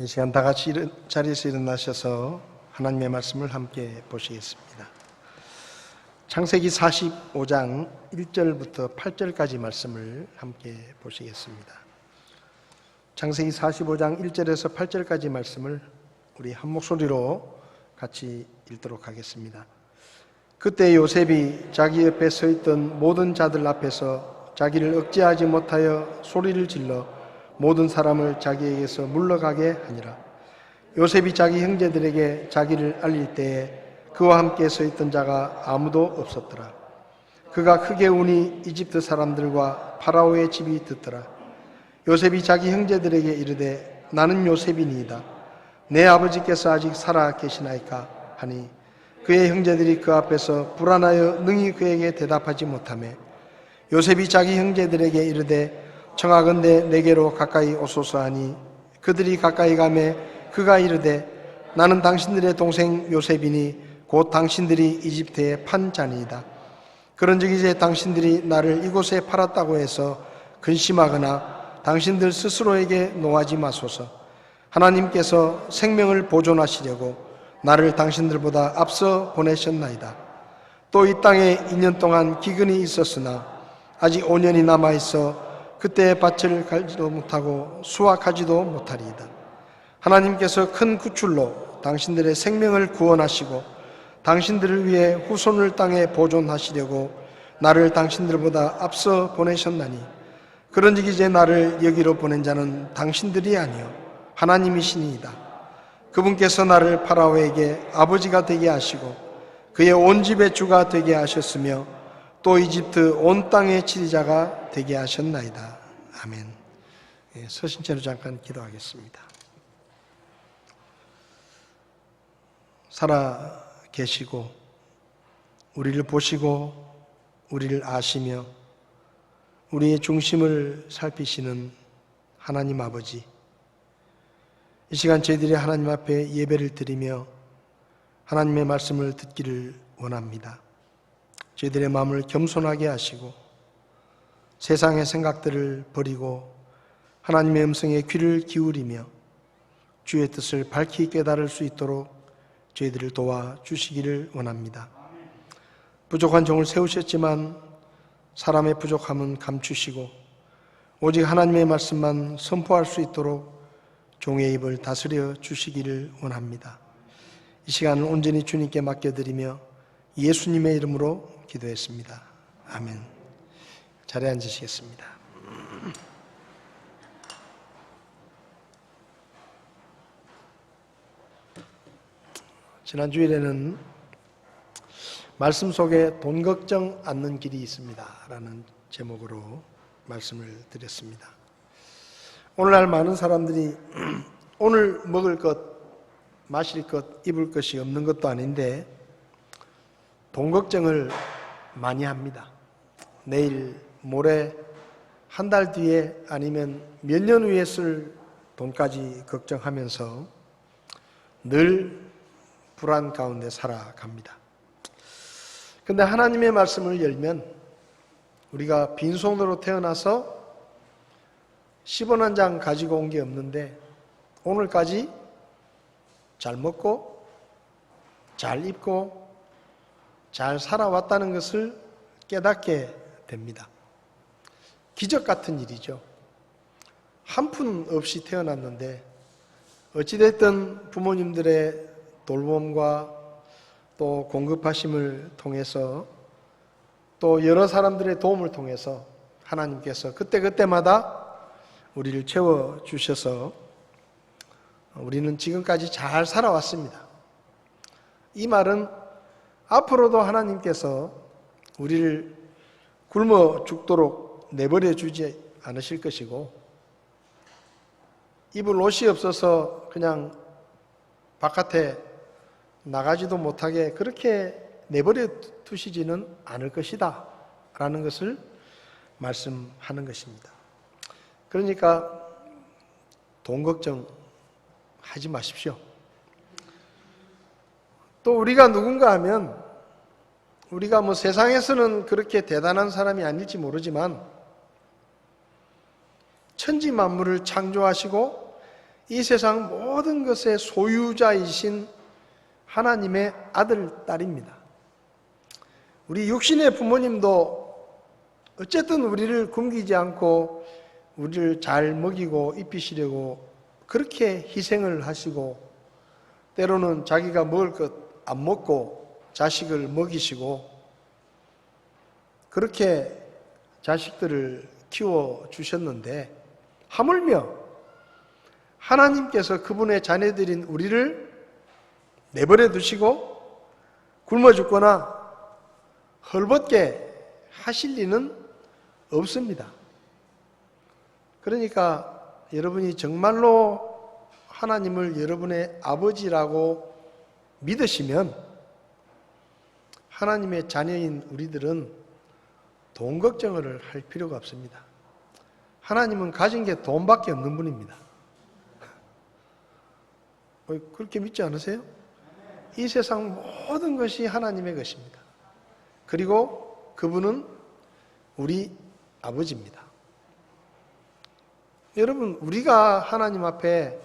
이 시간 다 같이 자리에서 일어나셔서 하나님의 말씀을 함께 보시겠습니다. 창세기 45장 1절부터 8절까지 말씀을 함께 보시겠습니다. 창세기 45장 1절에서 8절까지 말씀을 우리 한 목소리로 같이 읽도록 하겠습니다. 그때 요셉이 자기 옆에 서 있던 모든 자들 앞에서 자기를 억제하지 못하여 소리를 질러 모든 사람을 자기에게서 물러가게 하니라. 요셉이 자기 형제들에게 자기를 알릴 때에 그와 함께 서 있던 자가 아무도 없었더라. 그가 크게 우니 이집트 사람들과 파라오의 집이 듣더라. 요셉이 자기 형제들에게 이르되 나는 요셉이니이다. 내 아버지께서 아직 살아 계시나이까 하니 그의 형제들이 그 앞에서 불안하여 능히 그에게 대답하지 못하매 요셉이 자기 형제들에게 이르되 청하건대 내게로 가까이 오소서 하니 그들이 가까이 가매 그가 이르되 나는 당신들의 동생 요셉이니 곧 당신들이 이집트에 판 자니이다. 그런즉 이제 당신들이 나를 이곳에 팔았다고 해서 근심하거나 당신들 스스로에게 노하지 마소서. 하나님께서 생명을 보존하시려고 나를 당신들보다 앞서 보내셨나이다. 또 이 땅에 2년 동안 기근이 있었으나 아직 5년이 남아있어 그때 밭을 갈지도 못하고 수확하지도 못하리이다. 하나님께서 큰 구출로 당신들의 생명을 구원하시고 당신들을 위해 후손을 땅에 보존하시려고 나를 당신들보다 앞서 보내셨나니 그런즉 이제 나를 여기로 보낸 자는 당신들이 아니요 하나님이시니이다. 그분께서 나를 파라오에게 아버지가 되게 하시고 그의 온 집의 주가 되게 하셨으며 또 이집트 온 땅의 지리자가 되게 하셨나이다. 아멘. 서신 채로 잠깐 기도하겠습니다. 살아 계시고 우리를 보시고 우리를 아시며 우리의 중심을 살피시는 하나님 아버지, 이 시간 저희들이 하나님 앞에 예배를 드리며 하나님의 말씀을 듣기를 원합니다. 저희들의 마음을 겸손하게 하시고 세상의 생각들을 버리고 하나님의 음성에 귀를 기울이며 주의 뜻을 밝히 깨달을 수 있도록 저희들을 도와주시기를 원합니다. 부족한 종을 세우셨지만 사람의 부족함은 감추시고 오직 하나님의 말씀만 선포할 수 있도록 종의 입을 다스려 주시기를 원합니다. 이 시간을 온전히 주님께 맡겨드리며 예수님의 이름으로 기도했습니다. 아멘. 자리에 앉으시겠습니다. 지난 주일에는 말씀 속에 돈 걱정 않는 길이 있습니다 라는 제목으로 말씀을 드렸습니다. 오늘날 많은 사람들이 오늘 먹을 것, 마실 것, 입을 것이 없는 것도 아닌데 돈 걱정을 많이 합니다. 내일, 모레, 한 달 뒤에 아니면 몇 년 후에 쓸 돈까지 걱정하면서 늘 불안 가운데 살아갑니다. 그런데 하나님의 말씀을 열면 우리가 빈손으로 태어나서 10원 한 장 가지고 온 게 없는데 오늘까지 잘 먹고 잘 입고 잘 살아왔다는 것을 깨닫게 됩니다. 기적 같은 일이죠. 한 푼 없이 태어났는데 어찌됐든 부모님들의 돌봄과 또 공급하심을 통해서 또 여러 사람들의 도움을 통해서 하나님께서 그때그때마다 우리를 채워주셔서 우리는 지금까지 잘 살아왔습니다. 이 말은 앞으로도 하나님께서 우리를 굶어 죽도록 내버려 주지 않으실 것이고 입을 옷이 없어서 그냥 바깥에 나가지도 못하게 그렇게 내버려 두시지는 않을 것이다 라는 것을 말씀하는 것입니다. 그러니까 돈 걱정 하지 마십시오. 또 우리가 누군가 하면 우리가 세상에서는 그렇게 대단한 사람이 아닐지 모르지만 천지 만물을 창조하시고 이 세상 모든 것의 소유자이신 하나님의 아들, 딸입니다. 우리 육신의 부모님도 어쨌든 우리를 굶기지 않고 우리를 잘 먹이고 입히시려고 그렇게 희생을 하시고 때로는 자기가 먹을 것 안 먹고 자식을 먹이시고 그렇게 자식들을 키워주셨는데 하물며 하나님께서 그분의 자녀들인 우리를 내버려 두시고 굶어 죽거나 헐벗게 하실 리는 없습니다. 그러니까 여러분이 정말로 하나님을 여러분의 아버지라고 믿으시면 하나님의 자녀인 우리들은 돈 걱정을 할 필요가 없습니다. 하나님은 가진 게 돈밖에 없는 분입니다. 그렇게 믿지 않으세요? 이 세상 모든 것이 하나님의 것입니다. 그리고 그분은 우리 아버지입니다. 여러분, 우리가 하나님 앞에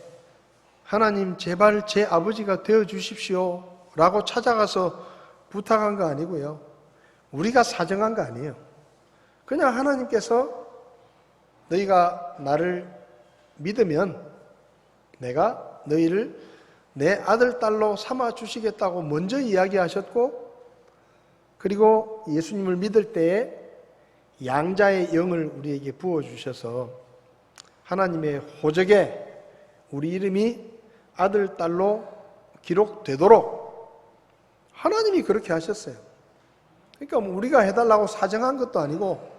하나님 제발 제 아버지가 되어 주십시오 라고 찾아가서 부탁한 거 아니고요. 우리가 사정한 거 아니에요. 그냥 하나님께서 너희가 나를 믿으면 내가 너희를 내 아들, 딸로 삼아 주시겠다고 먼저 이야기하셨고, 그리고 예수님을 믿을 때에 양자의 영을 우리에게 부어주셔서 하나님의 호적에 우리 이름이 아들, 딸로 기록되도록 하나님이 그렇게 하셨어요. 그러니까 우리가 해달라고 사정한 것도 아니고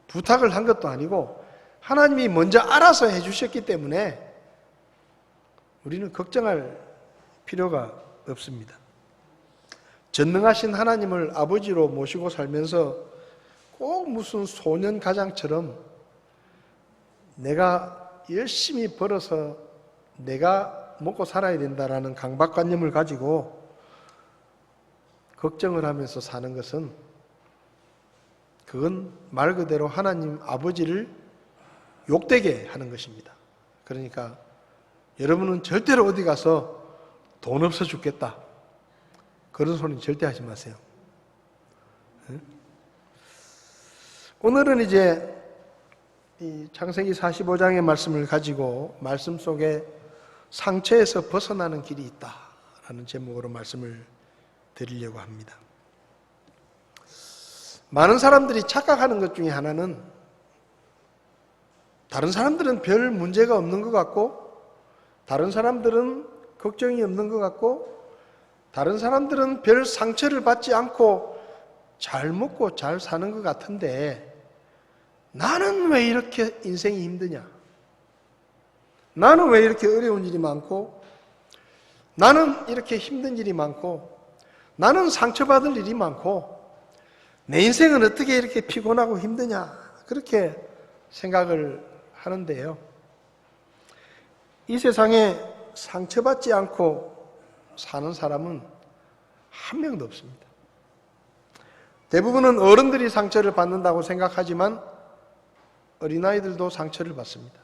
부탁을 한 것도 아니고 하나님이 먼저 알아서 해주셨기 때문에 우리는 걱정할 필요가 없습니다. 전능하신 하나님을 아버지로 모시고 살면서 꼭 무슨 소년 가장처럼 내가 열심히 벌어서 내가 먹고 살아야 된다라는 강박관념을 가지고 걱정을 하면서 사는 것은 그건 말 그대로 하나님 아버지를 욕되게 하는 것입니다. 그러니까 여러분은 절대로 어디 가서 돈 없어 죽겠다 그런 소리는 절대 하지 마세요. 오늘은 이제 이 창세기 45장의 말씀을 가지고 말씀 속에 상처에서 벗어나는 길이 있다라는 제목으로 말씀을 드리려고 합니다. 많은 사람들이 착각하는 것 중에 하나는 다른 사람들은 별 문제가 없는 것 같고 다른 사람들은 걱정이 없는 것 같고 다른 사람들은 별 상처를 받지 않고 잘 먹고 잘 사는 것 같은데 나는 왜 이렇게 인생이 힘드냐? 나는 왜 이렇게 어려운 일이 많고 나는 이렇게 힘든 일이 많고 나는 상처받을 일이 많고 내 인생은 어떻게 이렇게 피곤하고 힘드냐? 그렇게 생각을 하는데요. 이 세상에 상처받지 않고 사는 사람은 한 명도 없습니다. 대부분은 어른들이 상처를 받는다고 생각하지만 어린아이들도 상처를 받습니다.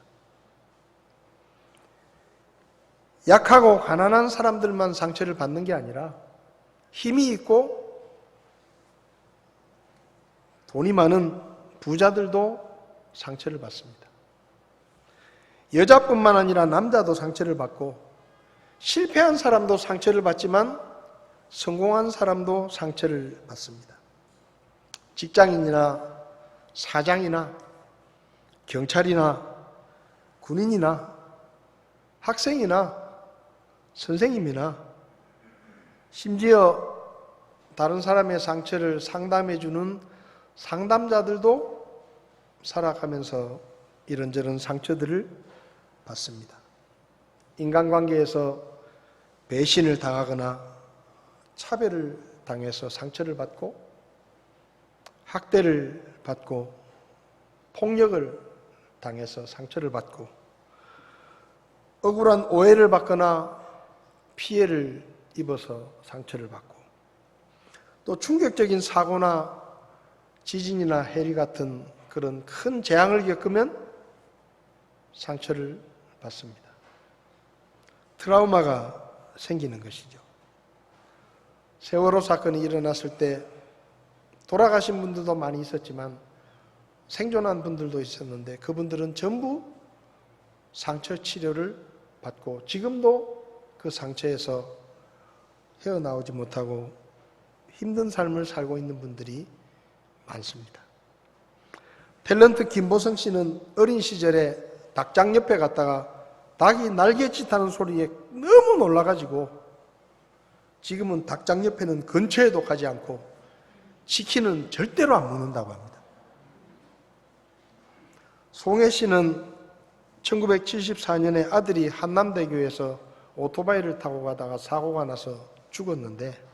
약하고 가난한 사람들만 상처를 받는 게 아니라 힘이 있고 돈이 많은 부자들도 상처를 받습니다. 여자뿐만 아니라 남자도 상처를 받고 실패한 사람도 상처를 받지만 성공한 사람도 상처를 받습니다. 직장인이나 사장이나 경찰이나 군인이나 학생이나 선생님이나 심지어 다른 사람의 상처를 상담해주는 상담자들도 살아가면서 이런저런 상처들을 받습니다. 인간관계에서 배신을 당하거나 차별을 당해서 상처를 받고 학대를 받고 폭력을 당해서 상처를 받고 억울한 오해를 받거나 피해를 입어서 상처를 받고 또 충격적인 사고나 지진이나 해리 같은 그런 큰 재앙을 겪으면 상처를 받습니다. 트라우마가 생기는 것이죠. 세월호 사건이 일어났을 때 돌아가신 분들도 많이 있었지만 생존한 분들도 있었는데 그분들은 전부 상처 치료를 받고 지금도 그 상처에서 헤어나오지 못하고 힘든 삶을 살고 있는 분들이 많습니다. 탤런트 김보성 씨는 어린 시절에 닭장 옆에 갔다가 닭이 날갯짓하는 소리에 너무 놀라가지고 지금은 닭장 옆에는 근처에도 가지 않고 치킨은 절대로 안 먹는다고 합니다. 송혜 씨는 1974년에 아들이 한남대교에서 오토바이를 타고 가다가 사고가 나서 죽었는데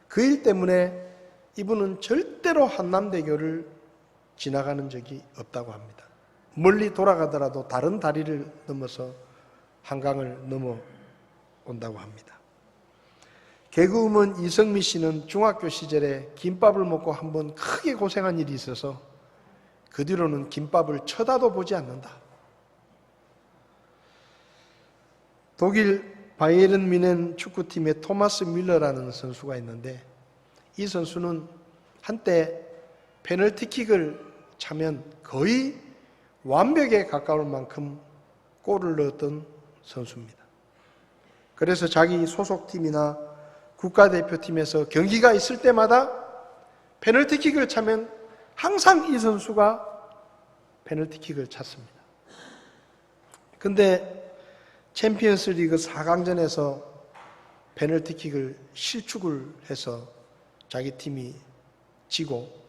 그 일 때문에 이분은 절대로 한남대교를 지나가는 적이 없다고 합니다. 멀리 돌아가더라도 다른 다리를 넘어서 한강을 넘어온다고 합니다. 개그우먼 이성미 씨는 중학교 시절에 김밥을 먹고 한번 크게 고생한 일이 있어서 그 뒤로는 김밥을 쳐다도 보지 않는다. 독일 바이에른 뮌헨 축구팀의 토마스 뮬러라는 선수가 있는데 이 선수는 한때 페널티킥을 차면 거의 완벽에 가까울 만큼 골을 넣었던 선수입니다. 그래서 자기 소속팀이나 국가대표팀에서 경기가 있을 때마다 페널티킥을 차면 항상 이 선수가 페널티킥을 찼습니다. 근데 챔피언스 리그 4강전에서 페널티킥을 실축을 해서 자기 팀이 지고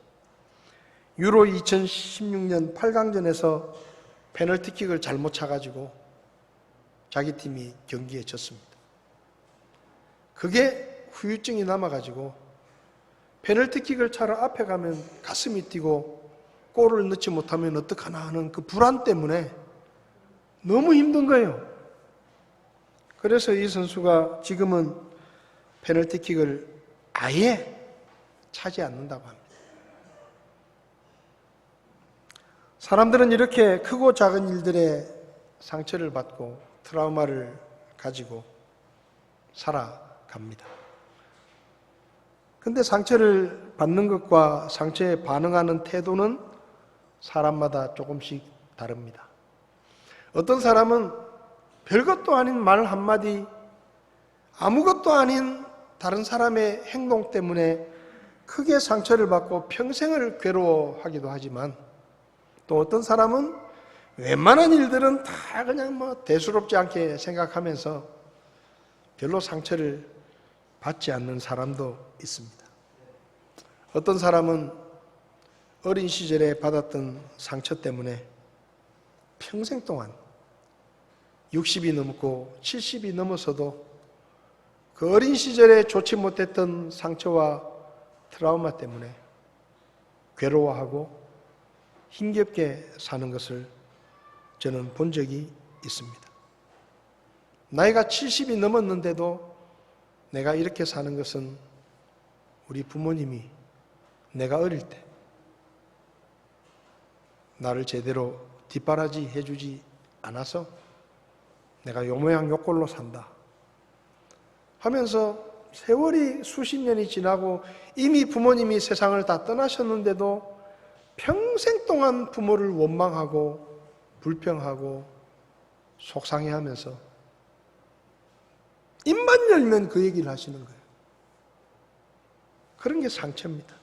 유로 2016년 8강전에서 페널티킥을 잘못 차가지고 자기 팀이 경기에 졌습니다. 그게 후유증이 남아가지고 페널티킥을 차러 앞에 가면 가슴이 뛰고 골을 넣지 못하면 어떡하나 하는 그 불안 때문에 너무 힘든 거예요. 그래서 이 선수가 지금은 페널티킥을 아예 차지 않는다고 합니다. 사람들은 이렇게 크고 작은 일들에 상처를 받고 트라우마를 가지고 살아갑니다. 근데 상처를 받는 것과 상처에 반응하는 태도는 사람마다 조금씩 다릅니다. 어떤 사람은 별것도 아닌 말 한마디, 아무것도 아닌 다른 사람의 행동 때문에 크게 상처를 받고 평생을 괴로워하기도 하지만 또 어떤 사람은 웬만한 일들은 다 그냥 대수롭지 않게 생각하면서 별로 상처를 받지 않는 사람도 있습니다. 어떤 사람은 어린 시절에 받았던 상처 때문에 평생 동안 60이 넘고 70이 넘어서도 그 어린 시절에 좋지 못했던 상처와 트라우마 때문에 괴로워하고 힘겹게 사는 것을 저는 본 적이 있습니다. 나이가 70이 넘었는데도 내가 이렇게 사는 것은 우리 부모님이 내가 어릴 때 나를 제대로 뒷바라지 해주지 않아서 내가 요 모양 요 꼴로 산다 하면서 세월이 수십 년이 지나고 이미 부모님이 세상을 다 떠나셨는데도 평생 동안 부모를 원망하고 불평하고 속상해하면서 입만 열면 그 얘기를 하시는 거예요. 그런 게 상처입니다.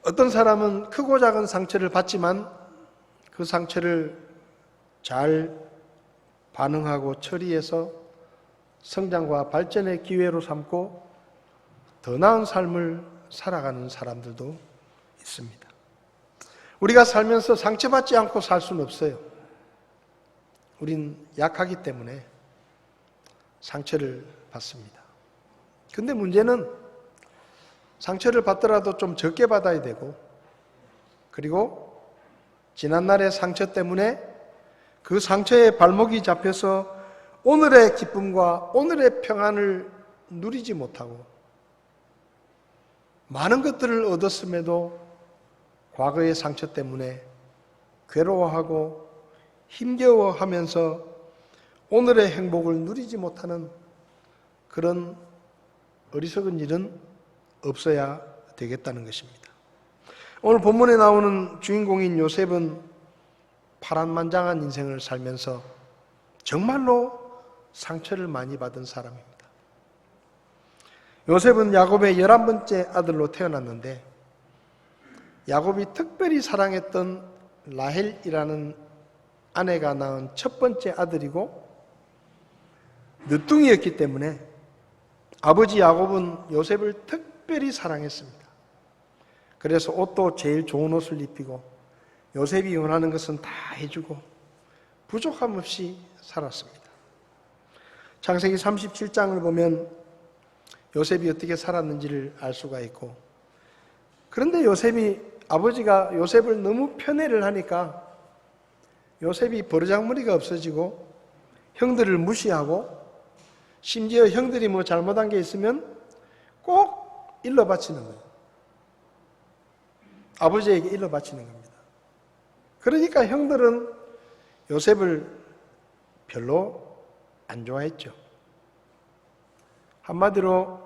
어떤 사람은 크고 작은 상처를 받지만 그 상처를 잘 반응하고 처리해서 성장과 발전의 기회로 삼고 더 나은 삶을 살아가는 사람들도 있습니다. 우리가 살면서 상처받지 않고 살 수는 없어요. 우린 약하기 때문에 상처를 받습니다. 근데 문제는 상처를 받더라도 좀 적게 받아야 되고, 그리고 지난날의 상처 때문에 그 상처에 발목이 잡혀서 오늘의 기쁨과 오늘의 평안을 누리지 못하고 많은 것들을 얻었음에도 과거의 상처 때문에 괴로워하고 힘겨워하면서 오늘의 행복을 누리지 못하는 그런 어리석은 일은 없어야 되겠다는 것입니다. 오늘 본문에 나오는 주인공인 요셉은 파란만장한 인생을 살면서 정말로 상처를 많이 받은 사람입니다. 요셉은 야곱의 11번째 아들로 태어났는데 야곱이 특별히 사랑했던 라헬이라는 아내가 낳은 첫 번째 아들이고 늦둥이였기 때문에 아버지 야곱은 요셉을 특별히 사랑했습니다. 그래서 옷도 제일 좋은 옷을 입히고 요셉이 원하는 것은 다 해주고 부족함 없이 살았습니다. 창세기 37장을 보면 요셉이 어떻게 살았는지를 알 수가 있고, 그런데 아버지가 요셉을 너무 편애를 하니까 요셉이 버르장머리가 없어지고 형들을 무시하고 심지어 형들이 뭐 잘못한 게 있으면 꼭 일러 바치는 거예요. 아버지에게 일러 바치는 겁니다. 그러니까 형들은 요셉을 별로 안 좋아했죠. 한마디로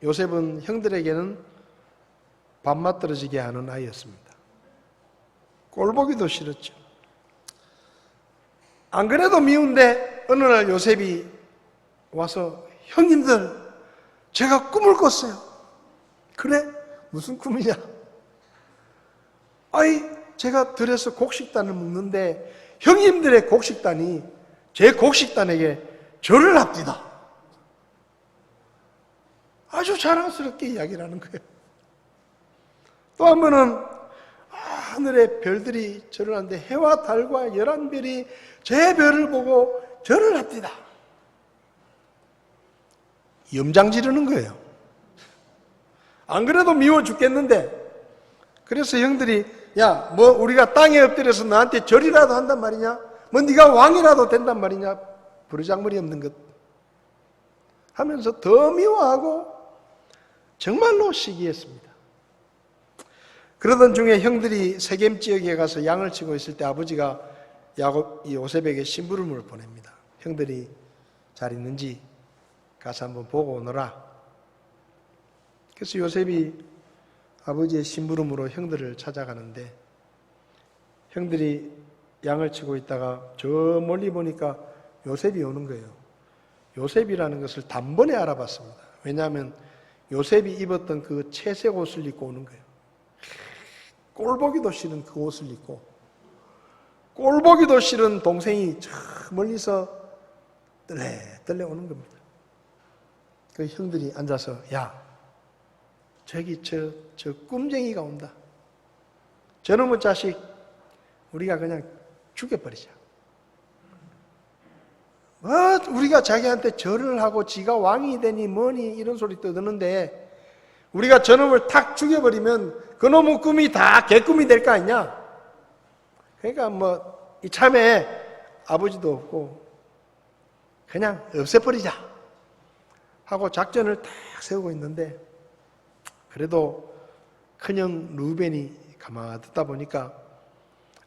요셉은 형들에게는 밥맛 떨어지게 하는 아이였습니다. 꼴보기도 싫었죠. 안 그래도 미운데 어느 날 요셉이 와서 형님들 제가 꿈을 꿨어요. 그래? 무슨 꿈이냐? 제가 들에서 곡식단을 먹는데 형님들의 곡식단이 제 곡식단에게 절을 합디다. 아주 자랑스럽게 이야기를 하는 거예요. 또 한 번은 하늘에 별들이 절을 하는데 해와 달과 11별이 제 별을 보고 절을 합디다. 염장 지르는 거예요. 안 그래도 미워 죽겠는데, 그래서 형들이 우리가 땅에 엎드려서 너한테 절이라도 한단 말이냐? 네가 왕이라도 된단 말이냐? 버르장머리 없는 것 하면서 더 미워하고 정말로 시기했습니다. 그러던 중에 형들이 세겜 지역에 가서 양을 치고 있을 때 아버지가 요셉에게 심부름을 보냅니다. 형들이 잘 있는지 가서 한번 보고 오너라. 그래서 요셉이 아버지의 심부름으로 형들을 찾아가는데 형들이 양을 치고 있다가 저 멀리 보니까 요셉이 오는 거예요. 요셉이라는 것을 단번에 알아봤습니다. 왜냐하면 요셉이 입었던 그 채색 옷을 입고 오는 거예요. 꼴보기도 싫은 그 옷을 입고 꼴보기도 싫은 동생이 저 멀리서 떨래 오는 겁니다. 그 형들이 앉아서 저기 저 꿈쟁이가 온다. 저놈의 자식 우리가 그냥 죽여버리자. 우리가 자기한테 절을 하고 지가 왕이 되니 뭐니 이런 소리 떠드는데 우리가 저놈을 탁 죽여버리면 그놈의 꿈이 다 개꿈이 될 거 아니냐. 그러니까 이참에 아버지도 없고 그냥 없애버리자 하고 작전을 딱 세우고 있는데, 그래도 큰형 루벤이 가만히 듣다 보니까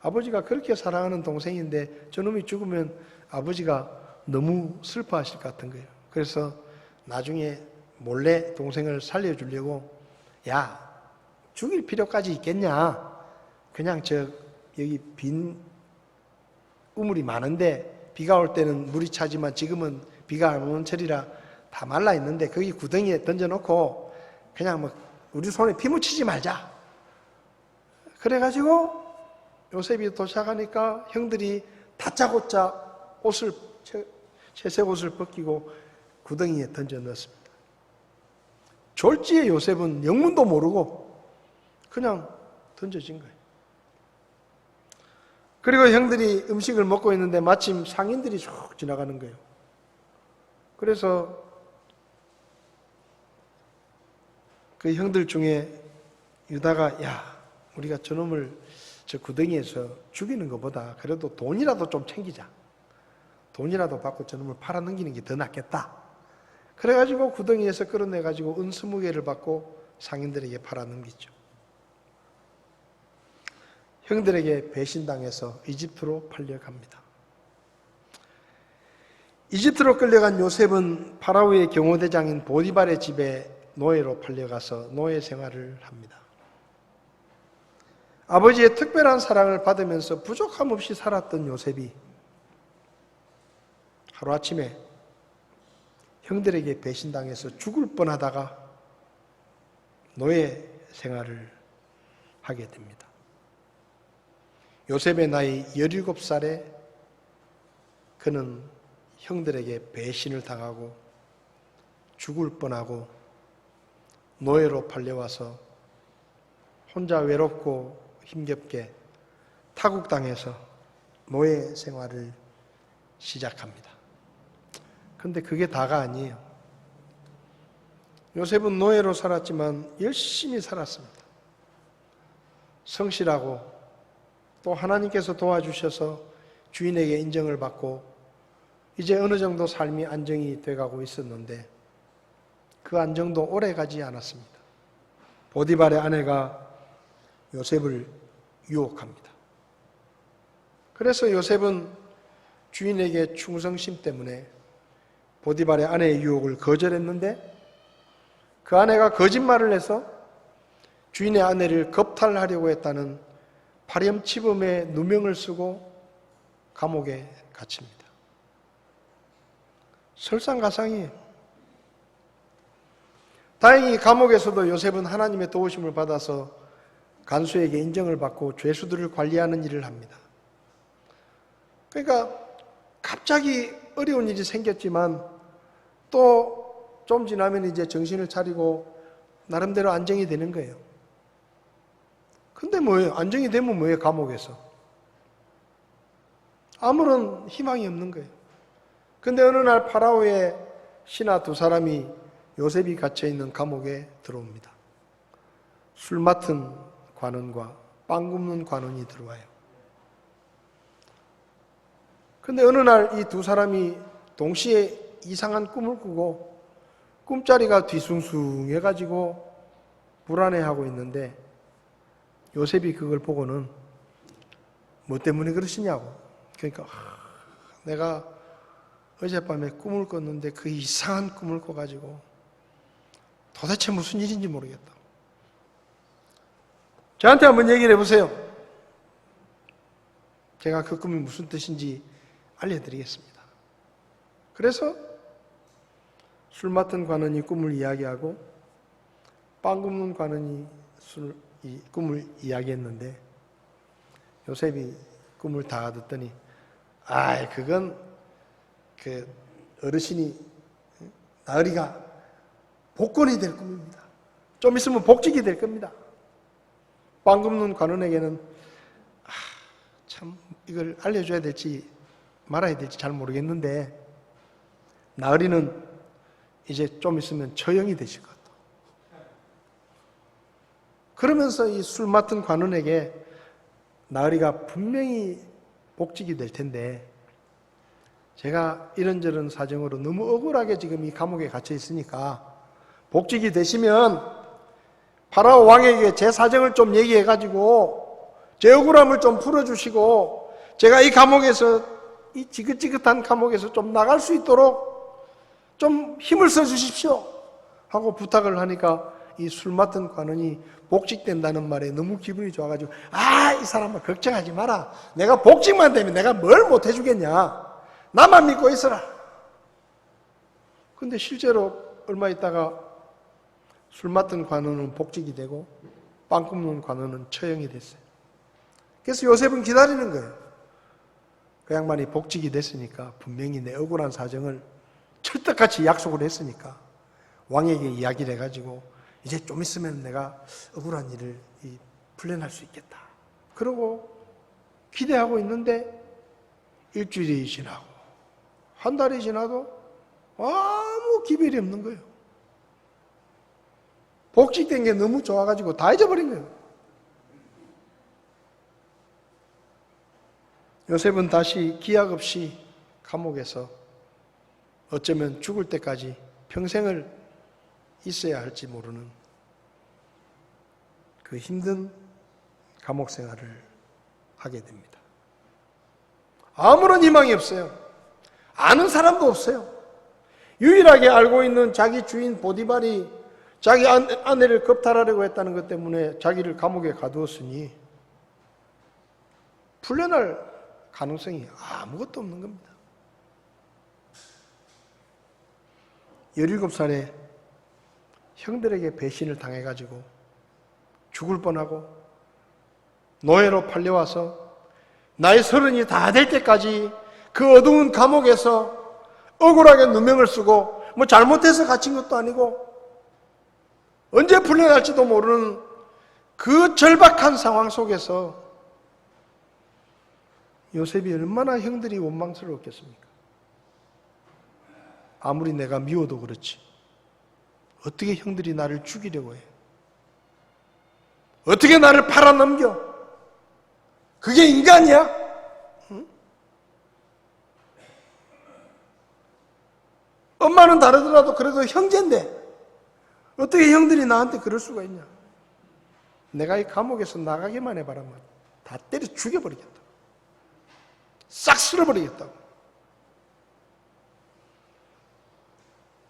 아버지가 그렇게 사랑하는 동생인데 저놈이 죽으면 아버지가 너무 슬퍼하실 것 같은 거예요. 그래서 나중에 몰래 동생을 살려주려고 죽일 필요까지 있겠냐. 그냥 여기 빈 우물이 많은데 비가 올 때는 물이 차지만 지금은 비가 안 오는 철이라 다 말라 있는데 거기 구덩이에 던져놓고 그냥 우리 손에 피 묻히지 말자. 그래가지고 요셉이 도착하니까 형들이 다짜고짜 채색 옷을 벗기고 구덩이에 던져 넣었습니다. 졸지에 요셉은 영문도 모르고 그냥 던져진 거예요. 그리고 형들이 음식을 먹고 있는데 마침 상인들이 쭉 지나가는 거예요. 그래서 그 형들 중에 유다가 우리가 저놈을 저 구덩이에서 죽이는 것보다 그래도 돈이라도 좀 챙기자. 돈이라도 받고 저놈을 팔아넘기는 게 더 낫겠다. 그래가지고 구덩이에서 끌어내가지고 은 20개를 받고 상인들에게 팔아넘기죠. 형들에게 배신당해서 이집트로 팔려갑니다. 이집트로 끌려간 요셉은 파라오의 경호대장인 보디발의 집에 노예로 팔려가서 노예 생활을 합니다. 아버지의 특별한 사랑을 받으면서 부족함 없이 살았던 요셉이 하루아침에 형들에게 배신당해서 죽을 뻔하다가 노예 생활을 하게 됩니다. 요셉의 나이 17살에 그는 형들에게 배신을 당하고 죽을 뻔하고 노예로 팔려와서 혼자 외롭고 힘겹게 타국 땅에서 노예 생활을 시작합니다. 그런데 그게 다가 아니에요. 요셉은 노예로 살았지만 열심히 살았습니다. 성실하고 또 하나님께서 도와주셔서 주인에게 인정을 받고 이제 어느 정도 삶이 안정이 돼가고 있었는데 그 안정도 오래 가지 않았습니다. 보디발의 아내가 요셉을 유혹합니다. 그래서 요셉은 주인에게 충성심 때문에 보디발의 아내의 유혹을 거절했는데 그 아내가 거짓말을 해서 주인의 아내를 겁탈하려고 했다는 파렴치범의 누명을 쓰고 감옥에 갇힙니다. 설상가상이에요. 다행히 감옥에서도 요셉은 하나님의 도우심을 받아서 간수에게 인정을 받고 죄수들을 관리하는 일을 합니다. 그러니까 갑자기 어려운 일이 생겼지만 또 좀 지나면 이제 정신을 차리고 나름대로 안정이 되는 거예요. 근데 뭐예요? 안정이 되면 뭐예요? 감옥에서. 아무런 희망이 없는 거예요. 근데 어느 날 파라오의 신하 두 사람이 요셉이 갇혀있는 감옥에 들어옵니다. 술 맡은 관원과 빵 굽는 관원이 들어와요. 근데 어느 날 이 두 사람이 동시에 이상한 꿈을 꾸고 꿈자리가 뒤숭숭해가지고 불안해하고 있는데 요셉이 그걸 보고는 뭐 때문에 그러시냐고. 그러니까 내가 어젯밤에 꿈을 꿨는데 그 이상한 꿈을 꿔가지고 도대체 무슨 일인지 모르겠다. 저한테 한번 얘기를 해보세요. 제가 그 꿈이 무슨 뜻인지 알려드리겠습니다. 그래서 술 맡은 관원이 꿈을 이야기하고 빵 굽는 관원이 꿈을 이야기했는데 요셉이 꿈을 다 듣더니 그건 그 어르신이 나으리가 복권이 될 꿈입니다. 좀 있으면 복직이 될 겁니다. 빵 굽는 관원에게는 참 이걸 알려줘야 될지 말아야 될지 잘 모르겠는데 나으리는 이제 좀 있으면 처형이 되실 것 같다. 그러면서 이 술 맡은 관원에게 나으리가 분명히 복직이 될 텐데 제가 이런저런 사정으로 너무 억울하게 지금 이 감옥에 갇혀 있으니까 복직이 되시면 파라오 왕에게 제 사정을 좀 얘기해가지고 제 억울함을 좀 풀어주시고 제가 이 감옥에서 이 지긋지긋한 감옥에서 좀 나갈 수 있도록 좀 힘을 써주십시오 하고 부탁을 하니까 이 술 맡은 관원이 복직된다는 말에 너무 기분이 좋아가지고 이 사람아 걱정하지 마라. 내가 복직만 되면 내가 뭘 못해주겠냐. 나만 믿고 있어라. 근데 실제로 얼마 있다가 술 맡은 관원은 복직이 되고 빵 굽는 관원은 처형이 됐어요. 그래서 요셉은 기다리는 거예요. 그 양반이 복직이 됐으니까 분명히 내 억울한 사정을 철떡같이 약속을 했으니까 왕에게 이야기를 해가지고 이제 좀 있으면 내가 억울한 일을 풀려날 수 있겠다. 그러고 기대하고 있는데 일주일이 지나고 한 달이 지나도 아무 기별이 없는 거예요. 복직된 게 너무 좋아가지고 다 잊어버린 거예요. 요셉은 다시 기약 없이 감옥에서 어쩌면 죽을 때까지 평생을 있어야 할지 모르는 그 힘든 감옥 생활을 하게 됩니다. 아무런 희망이 없어요. 아는 사람도 없어요. 유일하게 알고 있는 자기 주인 보디발이 자기 아내를 겁탈하려고 했다는 것 때문에 자기를 감옥에 가두었으니 풀려날 가능성이 아무것도 없는 겁니다. 17살에 형들에게 배신을 당해가지고 죽을 뻔하고 노예로 팔려와서 나이 30이 다 될 때까지 그 어두운 감옥에서 억울하게 누명을 쓰고 뭐 잘못해서 갇힌 것도 아니고 언제 풀려날지도 모르는 그 절박한 상황 속에서 요셉이 얼마나 형들이 원망스러웠겠습니까? 아무리 내가 미워도 그렇지 어떻게 형들이 나를 죽이려고 해? 어떻게 나를 팔아넘겨? 그게 인간이야? 응? 엄마는 다르더라도 그래도 형제인데 어떻게 형들이 나한테 그럴 수가 있냐? 내가 이 감옥에서 나가기만 해봐라 다 때려 죽여버리겠다. 싹 쓸어버리겠다고.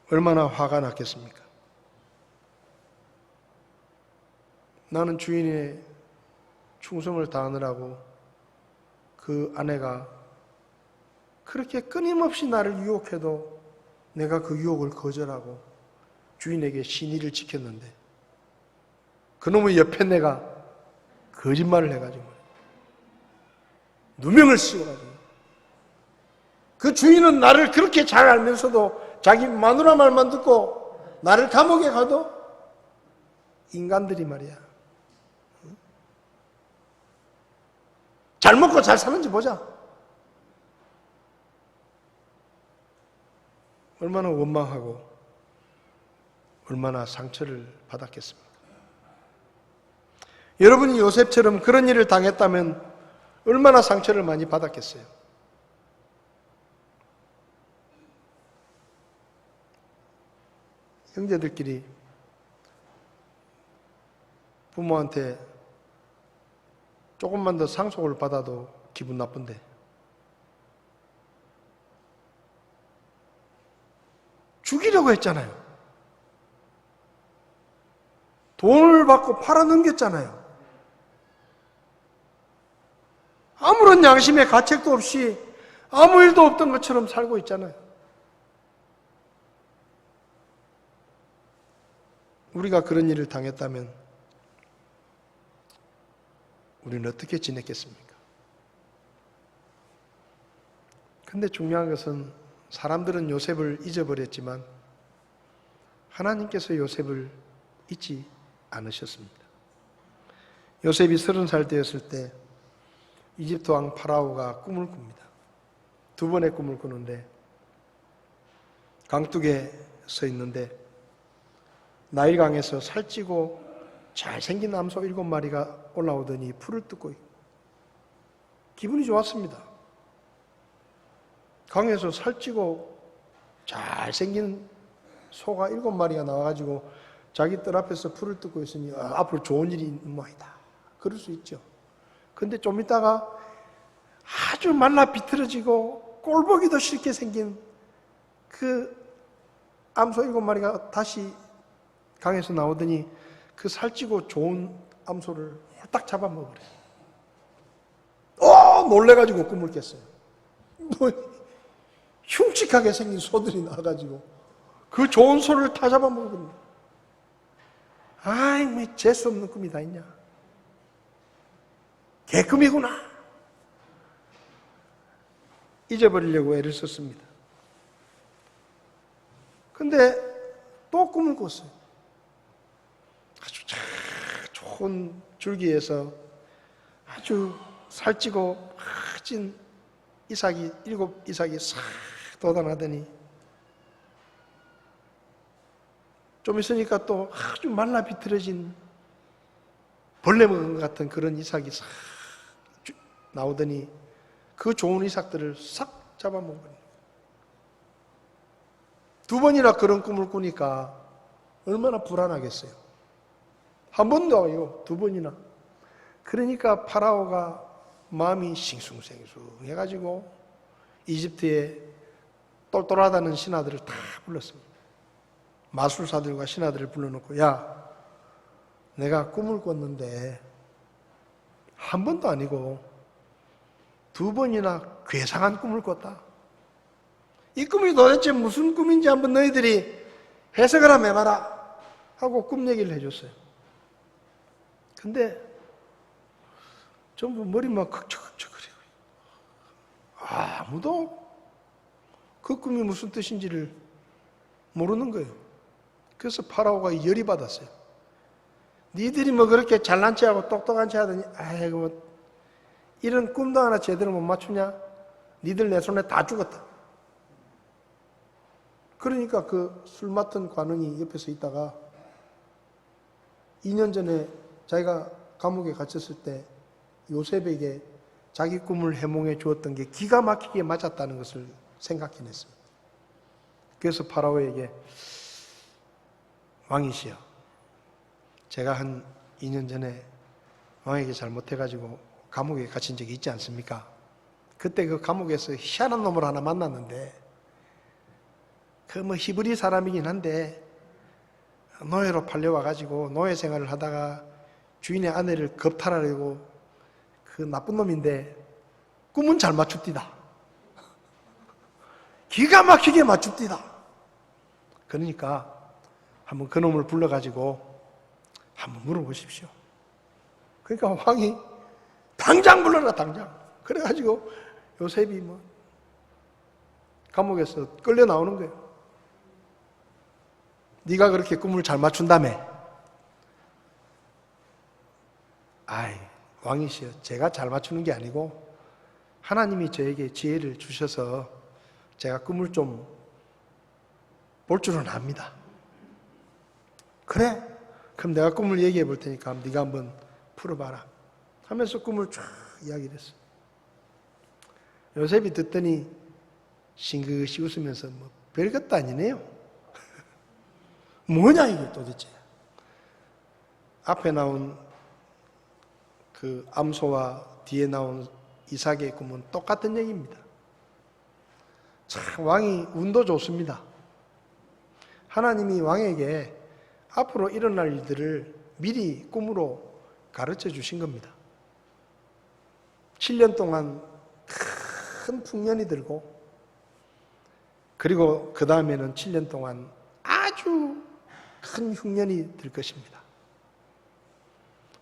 얼마나 화가 났겠습니까? 나는 주인의 충성을 다하느라고 그 아내가 그렇게 끊임없이 나를 유혹해도 내가 그 유혹을 거절하고 주인에게 신의를 지켰는데 그놈의 옆에 내가 거짓말을 해가지고 누명을 씌워가지고 그 주인은 나를 그렇게 잘 알면서도 자기 마누라 말만 듣고 나를 감옥에 가도 인간들이 말이야 잘 먹고 잘 사는지 보자. 얼마나 원망하고 얼마나 상처를 받았겠습니까? 여러분이 요셉처럼 그런 일을 당했다면 얼마나 상처를 많이 받았겠어요? 형제들끼리 부모한테 조금만 더 상속을 받아도 기분 나쁜데 죽이려고 했잖아요. 돈을 받고 팔아넘겼잖아요. 아무런 양심의 가책도 없이 아무 일도 없던 것처럼 살고 있잖아요. 우리가 그런 일을 당했다면 우리는 어떻게 지냈겠습니까? 근데 중요한 것은 사람들은 요셉을 잊어버렸지만 하나님께서 요셉을 잊지 않으셨습니다. 요셉이 30살 되었을 때 이집트 왕 파라오가 꿈을 꿉니다. 두 번의 꿈을 꾸는데 강둑에 서 있는데 나일강에서 살찌고 잘생긴 암소 7마리가 올라오더니 풀을 뜯고 있고 기분이 좋았습니다. 강에서 살찌고 잘생긴 소가 7마리가 나와가지고 자기 뜰 앞에서 풀을 뜯고 있으니 앞으로 좋은 일이 있는 모양이다. 그럴 수 있죠. 근데 좀 있다가 아주 말라 비틀어지고 꼴보기도 싫게 생긴 그 암소 7마리가 다시 강에서 나오더니 그 살찌고 좋은 암소를 홀딱 잡아먹으래요. 놀래가지고 꿈을 깼어요. 흉측하게 생긴 소들이 나와가지고 그 좋은 소를 다 잡아먹거든요. 아이, 뭐 재수 없는 꿈이 다 있냐. 개꿈이구나. 잊어버리려고 애를 썼습니다. 근데 또 꿈을 꿨어요. 아주 좋은 줄기에서 아주 살찌고 찐 이삭이 7 이삭이 싹 돋아나더니 좀 있으니까 또 아주 말라 비틀어진 벌레 먹은 것 같은 그런 이삭이 싹 나오더니 그 좋은 이삭들을 싹 잡아먹은 거예요. 두 번이나 그런 꿈을 꾸니까 얼마나 불안하겠어요. 한 번도 아니고 두 번이나. 그러니까 파라오가 마음이 싱숭생숭해가지고 이집트에 똘똘하다는 신하들을 다 불렀습니다. 마술사들과 신하들을 불러놓고, 야, 내가 꿈을 꿨는데 한 번도 아니고 2번이나 괴상한 꿈을 꿨다. 이 꿈이 도대체 무슨 꿈인지 한번 너희들이 해석을 한번 해봐라 하고 꿈 얘기를 해줬어요. 근데 전부 머리만 긁적긁적거리고 아무도 그 꿈이 무슨 뜻인지를 모르는 거예요. 그래서 파라오가 열이 받았어요. 니들이 뭐 그렇게 잘난 체하고 똑똑한 체 하더니 아이고 뭐 이런 꿈도 하나 제대로 못 맞추냐? 니들 내 손에 다 죽었다. 그러니까 그 술 맡은 관원이 옆에서 있다가 2년 전에 자기가 감옥에 갇혔을 때 요셉에게 자기 꿈을 해몽해 주었던 게 기가 막히게 맞았다는 것을 생각해냈습니다. 그래서 파라오에게 왕이시여, 제가 한 2년 전에 왕에게 잘못해가지고 감옥에 갇힌 적이 있지 않습니까? 그때 그 감옥에서 희한한 놈을 하나 만났는데 그 뭐 히브리 사람이긴 한데 노예로 팔려와가지고 노예 생활을 하다가 주인의 아내를 겁탈하려고 그 나쁜 놈인데 꿈은 잘 맞춥디다. 기가 막히게 맞춥디다. 그러니까 한번 그 놈을 불러가지고 한번 물어보십시오. 그러니까 왕이 당장 불러라 당장. 그래가지고 요셉이 뭐 감옥에서 끌려 나오는 거예요. 네가 그렇게 꿈을 잘 맞춘다며. 아이, 왕이시여, 제가 잘 맞추는 게 아니고 하나님이 저에게 지혜를 주셔서 제가 꿈을 좀 볼 줄은 압니다. 그래? 그럼 내가 꿈을 얘기해 볼 테니까 네가 한번 풀어봐라 하면서 꿈을 쫙 이야기를 했어. 요셉이 듣더니 싱긋이 웃으면서 뭐 별것도 아니네요. 뭐냐 이게 도대체. 앞에 나온 그 암소와 뒤에 나온 이삭의 꿈은 똑같은 얘기입니다. 참 왕이 운도 좋습니다. 하나님이 왕에게 앞으로 일어날 일들을 미리 꿈으로 가르쳐 주신 겁니다. 7년 동안 큰 풍년이 들고 그리고 그 다음에는 7년 동안 아주 큰 흉년이 들 것입니다.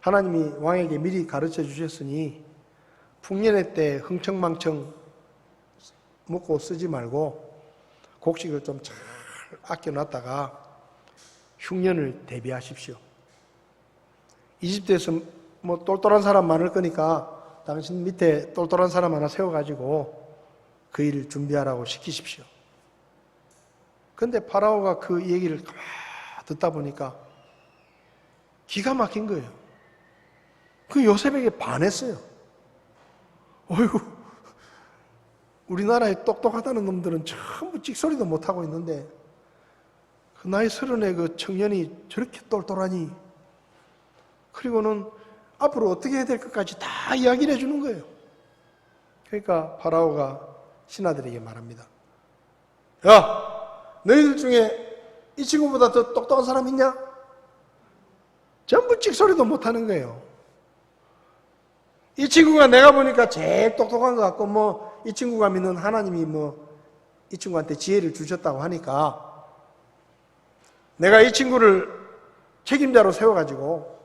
하나님이 왕에게 미리 가르쳐 주셨으니 풍년의 때 흥청망청 먹고 쓰지 말고 곡식을 좀 잘 아껴놨다가 흉년을 대비하십시오. 이집트에서 뭐 똘똘한 사람 많을 거니까 당신 밑에 똘똘한 사람 하나 세워가지고 그 일을 준비하라고 시키십시오. 근데 파라오가 그 얘기를 가만히 듣다 보니까 기가 막힌 거예요. 그 요셉에게 반했어요. 어이구, 우리나라에 똑똑하다는 놈들은 전부 찍소리도 못하고 있는데 그 나이 30의 그 청년이 저렇게 똘똘하니, 그리고는 앞으로 어떻게 해야 될 것까지 다 이야기를 해주는 거예요. 그러니까 파라오가 신하들에게 말합니다. 야, 너희들 중에 이 친구보다 더 똑똑한 사람 있냐? 전부 찍소리도 못하는 거예요. 이 친구가 내가 보니까 제일 똑똑한 것 같고 뭐 이 친구가 믿는 하나님이 뭐 이 친구한테 지혜를 주셨다고 하니까 내가 이 친구를 책임자로 세워가지고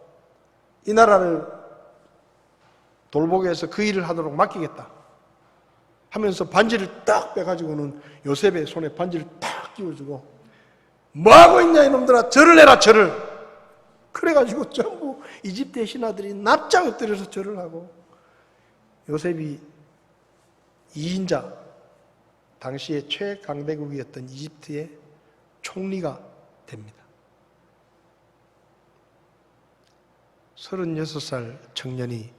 이 나라를 돌보게 해서 그 일을 하도록 맡기겠다 하면서 반지를 딱 빼가지고는 요셉의 손에 반지를 딱 끼워주고 뭐하고 있냐 이놈들아, 절을 해라 절을. 그래가지고 전부 이집트의 신하들이 납작 엎드려서 절을 하고 요셉이 2인자, 당시의 최강대국이었던 이집트의 총리가 됩니다. 36살 청년이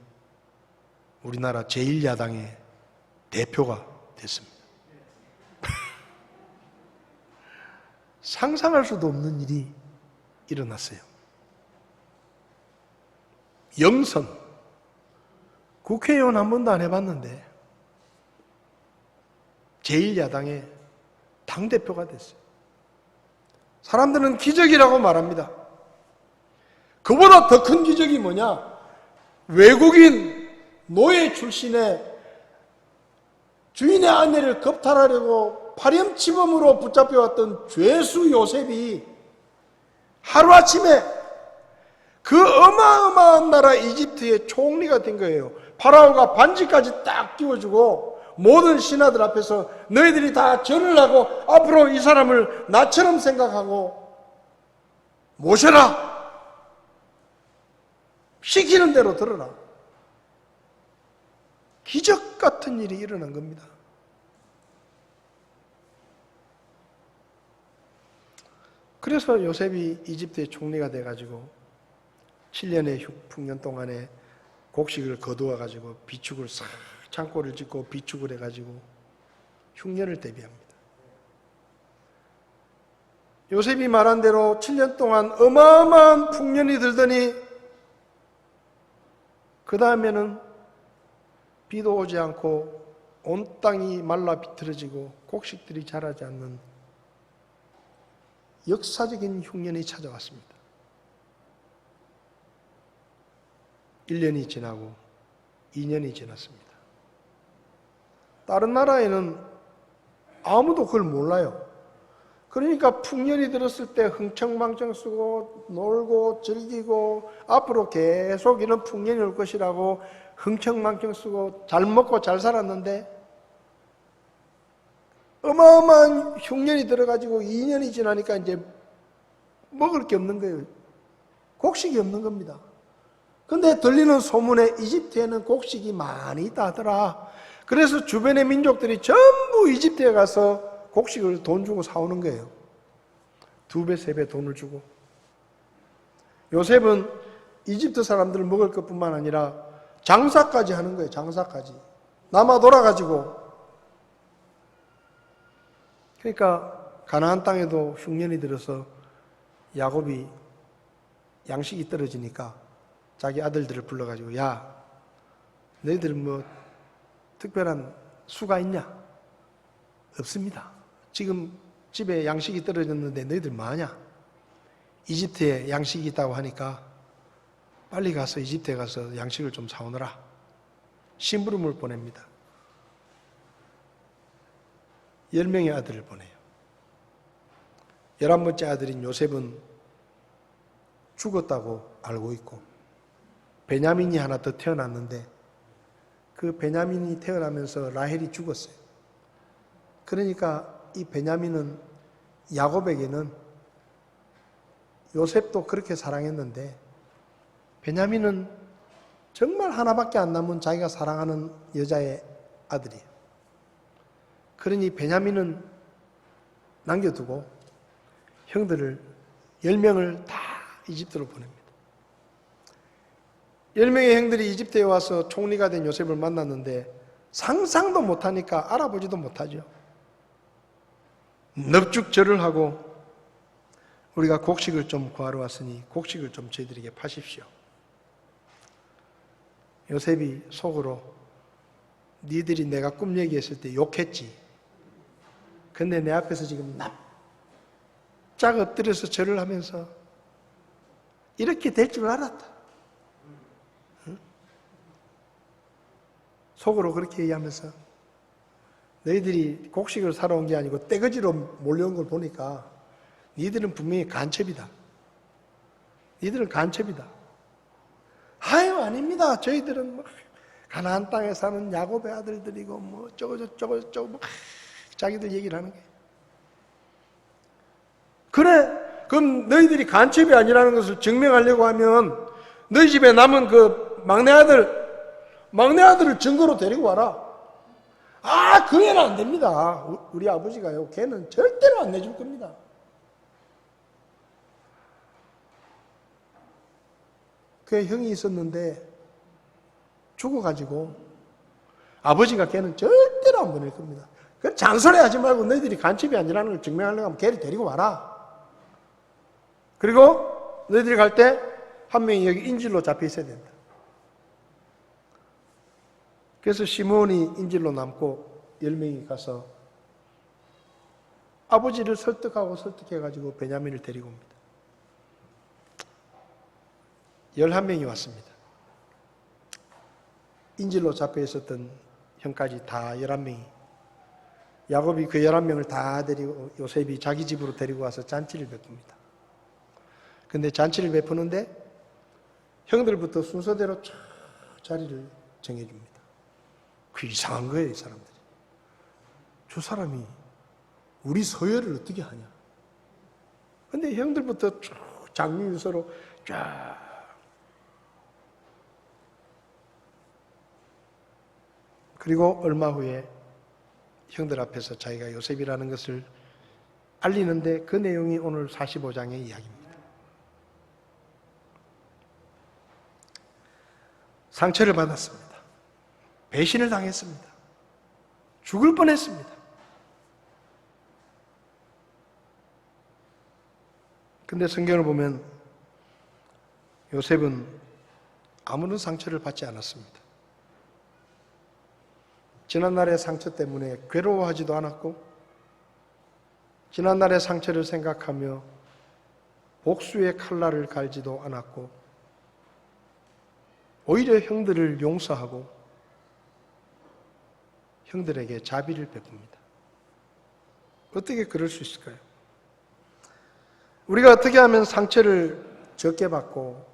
우리나라 제1야당의 대표가 됐습니다. 상상할 수도 없는 일이 일어났어요. 영선, 국회의원 한 번도 안 해봤는데 제1야당의 당대표가 됐어요. 사람들은 기적이라고 말합니다. 그보다 더 큰 기적이 뭐냐? 외국인 노예 출신의 주인의 아내를 겁탈하려고 파렴치범으로 붙잡혀왔던 죄수 요셉이 하루아침에 그 어마어마한 나라 이집트의 총리가 된 거예요. 파라오가 반지까지 딱 끼워주고 모든 신하들 앞에서 너희들이 다 절을 하고 앞으로 이 사람을 나처럼 생각하고 모셔라. 시키는 대로 들어라. 기적 같은 일이 일어난 겁니다. 그래서 요셉이 이집트의 총리가 돼가지고 7년의 풍년 동안에 곡식을 거두어가지고 비축을 싹 창고를 짓고 비축을 해가지고 흉년을 대비합니다. 요셉이 말한 대로 7년 동안 어마어마한 풍년이 들더니 그 다음에는 비도 오지 않고 온 땅이 말라 비틀어지고 곡식들이 자라지 않는 역사적인 흉년이 찾아왔습니다. 1년이 지나고 2년이 지났습니다. 다른 나라에는 아무도 그걸 몰라요. 그러니까 풍년이 들었을 때 흥청망청 쓰고 놀고 즐기고 앞으로 계속 이런 풍년이 올 것이라고 흥청망청 쓰고 잘 먹고 잘 살았는데 어마어마한 흉년이 들어가지고 2년이 지나니까 이제 먹을 게 없는 거예요. 곡식이 없는 겁니다. 근데 들리는 소문에 이집트에는 곡식이 많이 있다 하더라. 그래서 주변의 민족들이 전부 이집트에 가서 곡식을 돈 주고 사오는 거예요. 2배, 3배 돈을 주고. 요셉은 이집트 사람들을 먹을 것뿐만 아니라 장사까지 하는 거예요. 장사까지. 남아 돌아가지고. 그러니까 가나안 땅에도 흉년이 들어서 야곱이 양식이 떨어지니까 자기 아들들을 불러가지고 야, 너희들 뭐 특별한 수가 있냐? 없습니다. 지금 집에 양식이 떨어졌는데 너희들 뭐하냐? 이집트에 양식이 있다고 하니까 빨리 가서 이집트에 가서 양식을 좀 사오너라. 심부름을 보냅니다. 10명의 아들을 보내요. 11번째 아들인 요셉은 죽었다고 알고 있고 베냐민이 하나 더 태어났는데 그 베냐민이 태어나면서 라헬이 죽었어요. 그러니까 이 베냐민은 야곱에게는 요셉도 그렇게 사랑했는데 베냐민은 정말 하나밖에 안 남은 자기가 사랑하는 여자의 아들이에요. 그러니 베냐민은 남겨두고 형들을 10명을 다 이집트로 보냅니다. 10명의 형들이 이집트에 와서 총리가 된 요셉을 만났는데 상상도 못하니까 알아보지도 못하죠. 넙죽절을 하고 우리가 곡식을 좀 구하러 왔으니 곡식을 좀 저희들에게 파십시오. 요셉이 속으로 니들이 내가 꿈 얘기했을 때 욕했지. 근데 내 앞에서 지금 납작 엎드려서 절을 하면서 이렇게 될 줄 알았다. 응? 속으로 그렇게 얘기하면서 너희들이 곡식을 사러 온 게 아니고 떼거지로 몰려온 걸 보니까 니들은 분명히 간첩이다. 니들은 간첩이다. 아유, 아닙니다. 저희들은 뭐 가나안 땅에 사는 야곱의 아들들이고 뭐 저거 뭐 자기들 얘기를 하는 게. 그래, 그럼 너희들이 간첩이 아니라는 것을 증명하려고 하면 너희 집에 남은 그 막내 아들을 증거로 데리고 와라. 아, 그 애는 안 됩니다. 우리 아버지가요, 걔는 절대로 안 내줄 겁니다. 그 형이 있었는데 죽어가지고 아버지가 걔는 절대로 안 보낼 겁니다. 그 잔소리 하지 말고 너희들이 간첩이 아니라는 걸 증명하려고 하면 걔를 데리고 와라. 그리고 너희들이 갈 때 한 명이 여기 인질로 잡혀 있어야 된다. 그래서 시므온이 인질로 남고 10명이 가서 아버지를 설득해가지고 베냐민을 데리고 옵니다. 11명이 왔습니다. 인질로 잡혀 있었던 형까지 다 11명이. 야곱이 그 11명을 다 데리고 요셉이 자기 집으로 데리고 와서 잔치를 베풉니다. 근데 잔치를 베푸는데 형들부터 순서대로 쫙 자리를 정해줍니다. 그 이상한 거예요, 이 사람들이. 저 사람이 우리 서열을 어떻게 하냐. 근데 형들부터 쭉 장유유서로 쫙. 그리고 얼마 후에 형들 앞에서 자기가 요셉이라는 것을 알리는데 그 내용이 오늘 45장의 이야기입니다. 상처를 받았습니다. 배신을 당했습니다. 죽을 뻔했습니다. 근데 성경을 보면 요셉은 아무런 상처를 받지 않았습니다. 지난날의 상처 때문에 괴로워하지도 않았고 지난날의 상처를 생각하며 복수의 칼날을 갈지도 않았고 오히려 형들을 용서하고 형들에게 자비를 베풉니다. 어떻게 그럴 수 있을까요? 우리가 어떻게 하면 상처를 적게 받고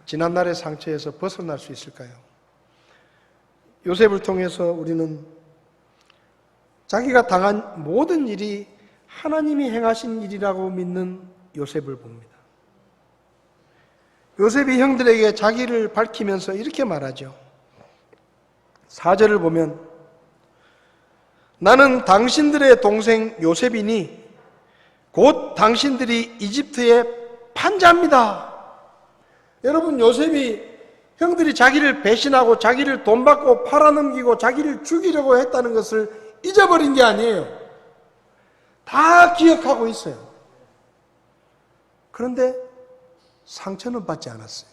지난날의 상처에서 벗어날 수 있을까요? 요셉을 통해서 우리는 자기가 당한 모든 일이 하나님이 행하신 일이라고 믿는 요셉을 봅니다. 요셉이 형들에게 자기를 밝히면서 이렇게 말하죠. 4절을 보면 나는 당신들의 동생 요셉이니 곧 당신들이 이집트의 판자입니다. 여러분, 요셉이 형들이 자기를 배신하고 자기를 돈 받고 팔아넘기고 자기를 죽이려고 했다는 것을 잊어버린 게 아니에요. 다 기억하고 있어요. 그런데 상처는 받지 않았어요.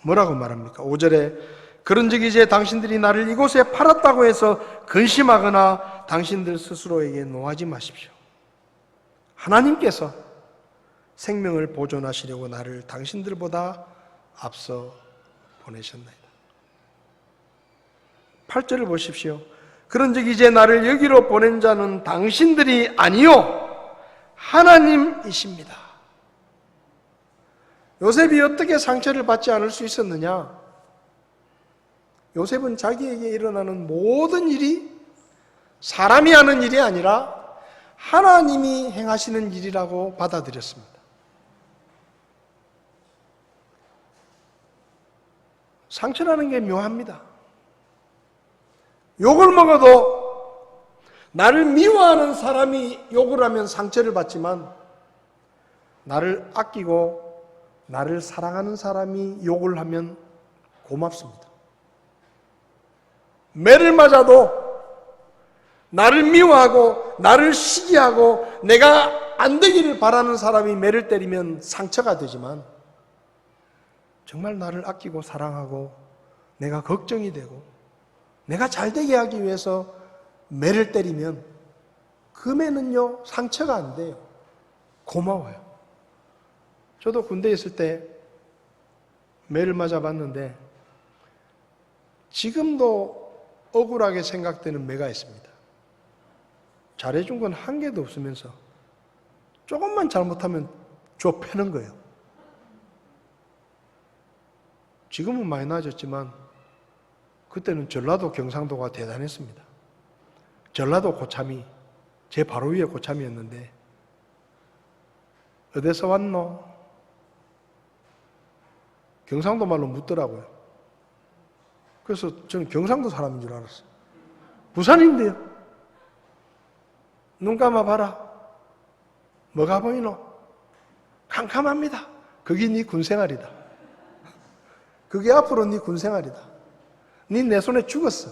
뭐라고 말합니까? 5절에 그런즉 이제 당신들이 나를 이곳에 팔았다고 해서 근심하거나 당신들 스스로에게 노하지 마십시오. 하나님께서 생명을 보존하시려고 나를 당신들보다 앞서 보내셨나이다. 8절을 보십시오. 그런즉 이제 나를 여기로 보낸 자는 당신들이 아니요 하나님이십니다. 요셉이 어떻게 상처를 받지 않을 수 있었느냐? 요셉은 자기에게 일어나는 모든 일이 사람이 하는 일이 아니라 하나님이 행하시는 일이라고 받아들였습니다. 상처라는 게 묘합니다. 욕을 먹어도 나를 미워하는 사람이 욕을 하면 상처를 받지만 나를 아끼고 나를 사랑하는 사람이 욕을 하면 고맙습니다. 매를 맞아도 나를 미워하고 나를 시기하고 내가 안 되기를 바라는 사람이 매를 때리면 상처가 되지만 정말 나를 아끼고 사랑하고 내가 걱정이 되고 내가 잘 되게 하기 위해서 매를 때리면 그 매는요 상처가 안 돼요. 고마워요. 저도 군대에 있을 때 매를 맞아봤는데 지금도 억울하게 생각되는 매가 있습니다. 잘해준 건 한 개도 없으면서 조금만 잘못하면 좁혀는 거예요. 지금은 많이 나아졌지만 그때는 전라도 경상도가 대단했습니다. 전라도 고참이 제 바로 위에 고참이었는데 어디서 왔노? 경상도 말로 묻더라고요. 그래서 저는 경상도 사람인 줄 알았어요. 부산인데요. 눈 감아봐라. 뭐가 보이노? 캄캄합니다. 그게 네 군생활이다. 그게 앞으로 네 군생활이다. 네 내 손에 죽었어.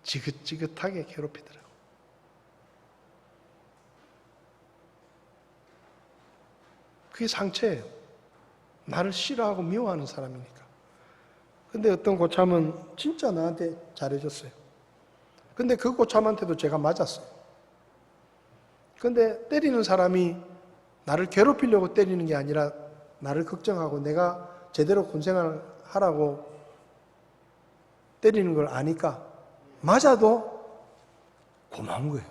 지긋지긋하게 괴롭히더라고. 그게 상처예요. 나를 싫어하고 미워하는 사람이니까. 근데 어떤 고참은 진짜 나한테 잘해줬어요. 근데 그 고참한테도 제가 맞았어요. 근데 때리는 사람이 나를 괴롭히려고 때리는 게 아니라 나를 걱정하고 내가 제대로 군생활 하라고 때리는 걸 아니까 맞아도 고마운 거예요.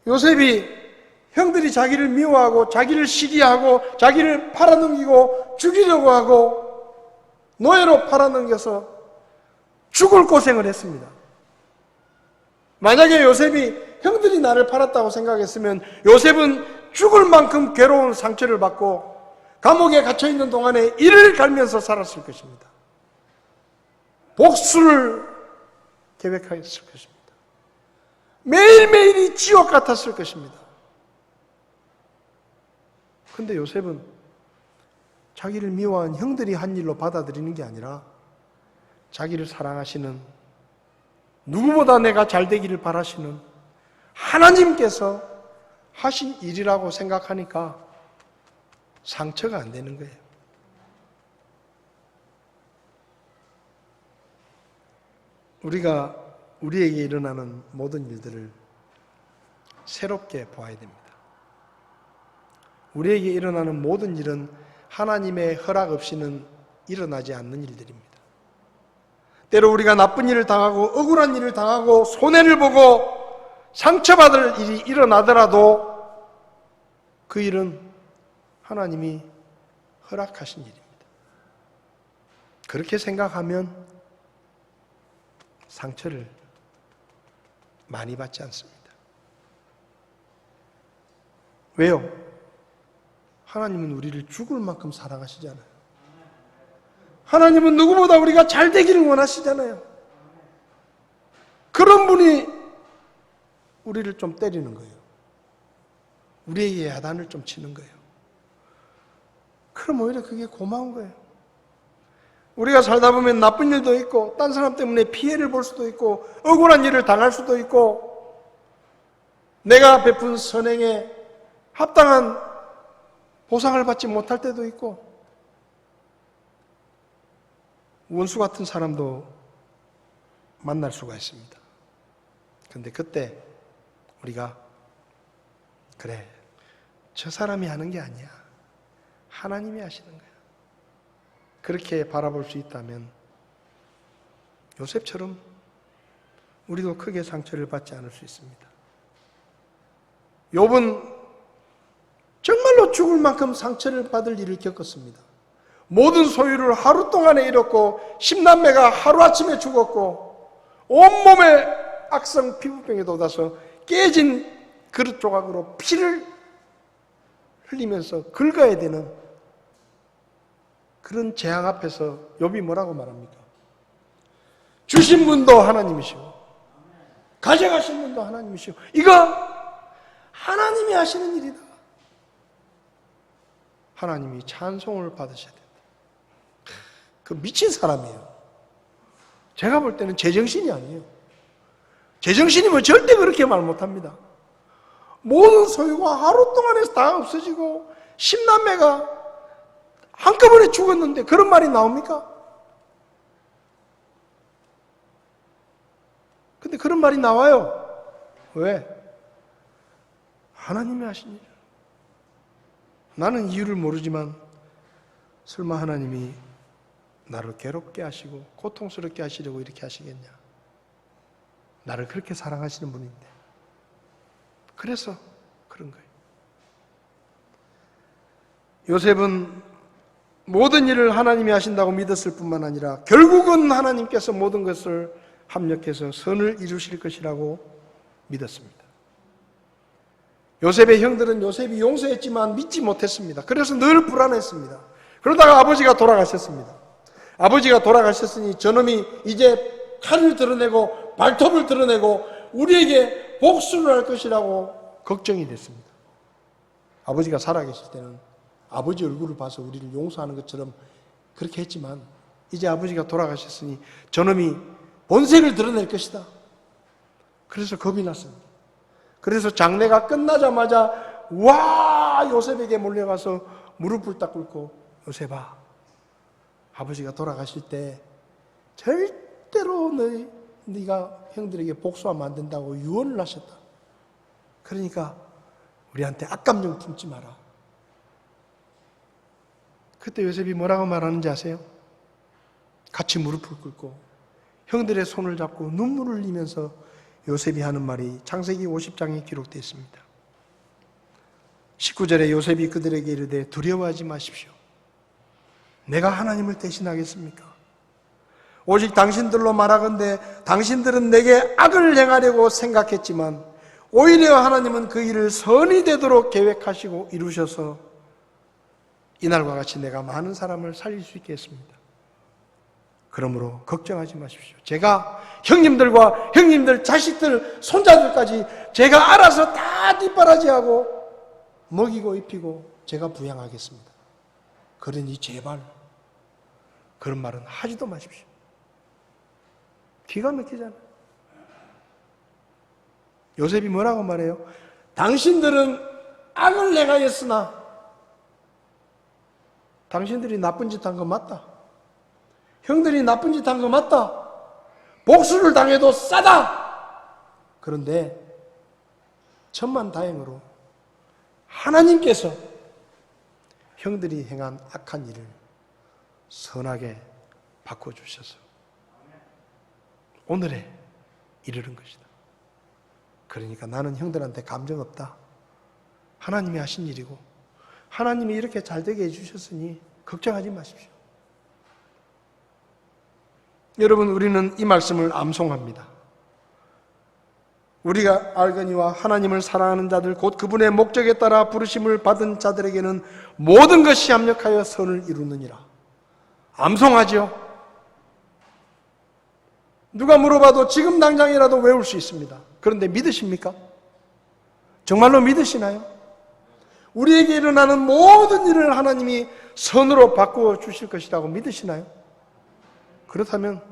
요셉이 형들이 자기를 미워하고 자기를 시기하고 자기를 팔아넘기고 죽이려고 하고 노예로 팔아넘겨서 죽을 고생을 했습니다. 만약에 요셉이 형들이 나를 팔았다고 생각했으면 요셉은 죽을 만큼 괴로운 상처를 받고 감옥에 갇혀있는 동안에 이를 갈면서 살았을 것입니다. 복수를 계획했을 것입니다. 매일매일이 지옥 같았을 것입니다. 근데 요셉은 자기를 미워한 형들이 한 일로 받아들이는 게 아니라 자기를 사랑하시는, 누구보다 내가 잘 되기를 바라시는 하나님께서 하신 일이라고 생각하니까 상처가 안 되는 거예요. 우리가 우리에게 일어나는 모든 일들을 새롭게 보아야 됩니다. 우리에게 일어나는 모든 일은 하나님의 허락 없이는 일어나지 않는 일들입니다. 때로 우리가 나쁜 일을 당하고 억울한 일을 당하고 손해를 보고 상처받을 일이 일어나더라도 그 일은 하나님이 허락하신 일입니다. 그렇게 생각하면 상처를 많이 받지 않습니다. 왜요? 하나님은 우리를 죽을 만큼 사랑하시잖아요. 하나님은 누구보다 우리가 잘 되기를 원하시잖아요. 그런 분이 우리를 좀 때리는 거예요. 우리에게 야단을 좀 치는 거예요. 그럼 오히려 그게 고마운 거예요. 우리가 살다 보면 나쁜 일도 있고 딴 사람 때문에 피해를 볼 수도 있고 억울한 일을 당할 수도 있고 내가 베푼 선행에 합당한 보상을 받지 못할 때도 있고 원수 같은 사람도 만날 수가 있습니다. 그런데 그때 우리가 그래, 저 사람이 하는 게 아니야. 하나님이 하시는 거야. 그렇게 바라볼 수 있다면 요셉처럼 우리도 크게 상처를 받지 않을 수 있습니다. 욥은 정말로 죽을 만큼 상처를 받을 일을 겪었습니다. 모든 소유를 하루 동안에 잃었고 10남매가 하루아침에 죽었고 온몸에 악성 피부병에 돋아서 깨진 그릇 조각으로 피를 흘리면서 긁어야 되는 그런 재앙 앞에서 욥이 뭐라고 말합니까? 주신 분도 하나님이시고 가져가신 분도 하나님이시고 이거 하나님이 하시는 일이다. 하나님이 찬송을 받으셔야 된다. 그 미친 사람이에요. 제가 볼 때는 제정신이 아니에요. 제정신이면 절대 그렇게 말 못합니다. 모든 소유가 하루 동안에 다 없어지고 10남매가 한꺼번에 죽었는데 그런 말이 나옵니까? 근데 그런 말이 나와요. 왜? 하나님이 하신 일. 나는 이유를 모르지만 설마 하나님이 나를 괴롭게 하시고 고통스럽게 하시려고 이렇게 하시겠냐? 나를 그렇게 사랑하시는 분인데. 그래서 그런 거예요. 요셉은 모든 일을 하나님이 하신다고 믿었을 뿐만 아니라 결국은 하나님께서 모든 것을 합력해서 선을 이루실 것이라고 믿었습니다. 요셉의 형들은 요셉이 용서했지만 믿지 못했습니다. 그래서 늘 불안했습니다. 그러다가 아버지가 돌아가셨습니다. 아버지가 돌아가셨으니 저놈이 이제 칼을 드러내고 발톱을 드러내고 우리에게 복수를 할 것이라고 걱정이 됐습니다. 아버지가 살아계실 때는 아버지 얼굴을 봐서 우리를 용서하는 것처럼 그렇게 했지만 이제 아버지가 돌아가셨으니 저놈이 본색을 드러낼 것이다. 그래서 겁이 났습니다. 그래서 장례가 끝나자마자 와 요셉에게 몰려가서 무릎을 딱 꿇고 요셉아, 아버지가 돌아가실 때 절대로 네가 형들에게 복수하면 안 된다고 유언을 하셨다. 그러니까 우리한테 악감정 품지 마라. 그때 요셉이 뭐라고 말하는지 아세요? 같이 무릎을 꿇고 형들의 손을 잡고 눈물을 흘리면서 요셉이 하는 말이 창세기 50장에 기록되어 있습니다. 19절에 요셉이 그들에게 이르되 두려워하지 마십시오. 내가 하나님을 대신하겠습니까? 오직 당신들로 말하건대 당신들은 내게 악을 행하려고 생각했지만 오히려 하나님은 그 일을 선이 되도록 계획하시고 이루셔서 이날과 같이 내가 많은 사람을 살릴 수 있게 했습니다. 그러므로 걱정하지 마십시오. 제가 형님들과 형님들 자식들 손자들까지 제가 알아서 다 뒷바라지하고 먹이고 입히고 제가 부양하겠습니다. 그러니 제발 그런 말은 하지도 마십시오. 기가 막히잖아요. 요셉이 뭐라고 말해요? 당신들은 악을 행하였으나 당신들이 나쁜 짓 한 거 맞다. 형들이 나쁜 짓 한 거 맞다. 복수를 당해도 싸다. 그런데 천만다행으로 하나님께서 형들이 행한 악한 일을 선하게 바꿔주셔서 오늘에 이르는 것이다. 그러니까 나는 형들한테 감정 없다. 하나님이 하신 일이고 하나님이 이렇게 잘 되게 해주셨으니 걱정하지 마십시오. 여러분, 우리는 이 말씀을 암송합니다. 우리가 알거니와 하나님을 사랑하는 자들 곧 그분의 목적에 따라 부르심을 받은 자들에게는 모든 것이 합력하여 선을 이루느니라. 암송하죠. 누가 물어봐도 지금 당장이라도 외울 수 있습니다. 그런데 믿으십니까? 정말로 믿으시나요? 우리에게 일어나는 모든 일을 하나님이 선으로 바꾸어 주실 것이라고 믿으시나요? 그렇다면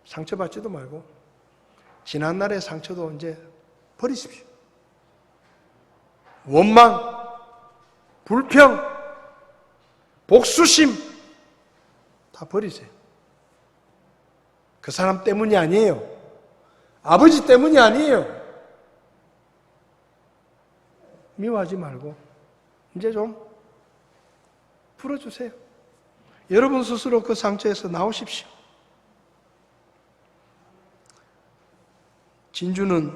상처받지도 말고 지난날의 상처도 이제 버리십시오. 원망, 불평, 복수심 다 버리세요. 그 사람 때문이 아니에요. 아버지 때문이 아니에요. 미워하지 말고 이제 좀 풀어주세요. 여러분 스스로 그 상처에서 나오십시오. 진주는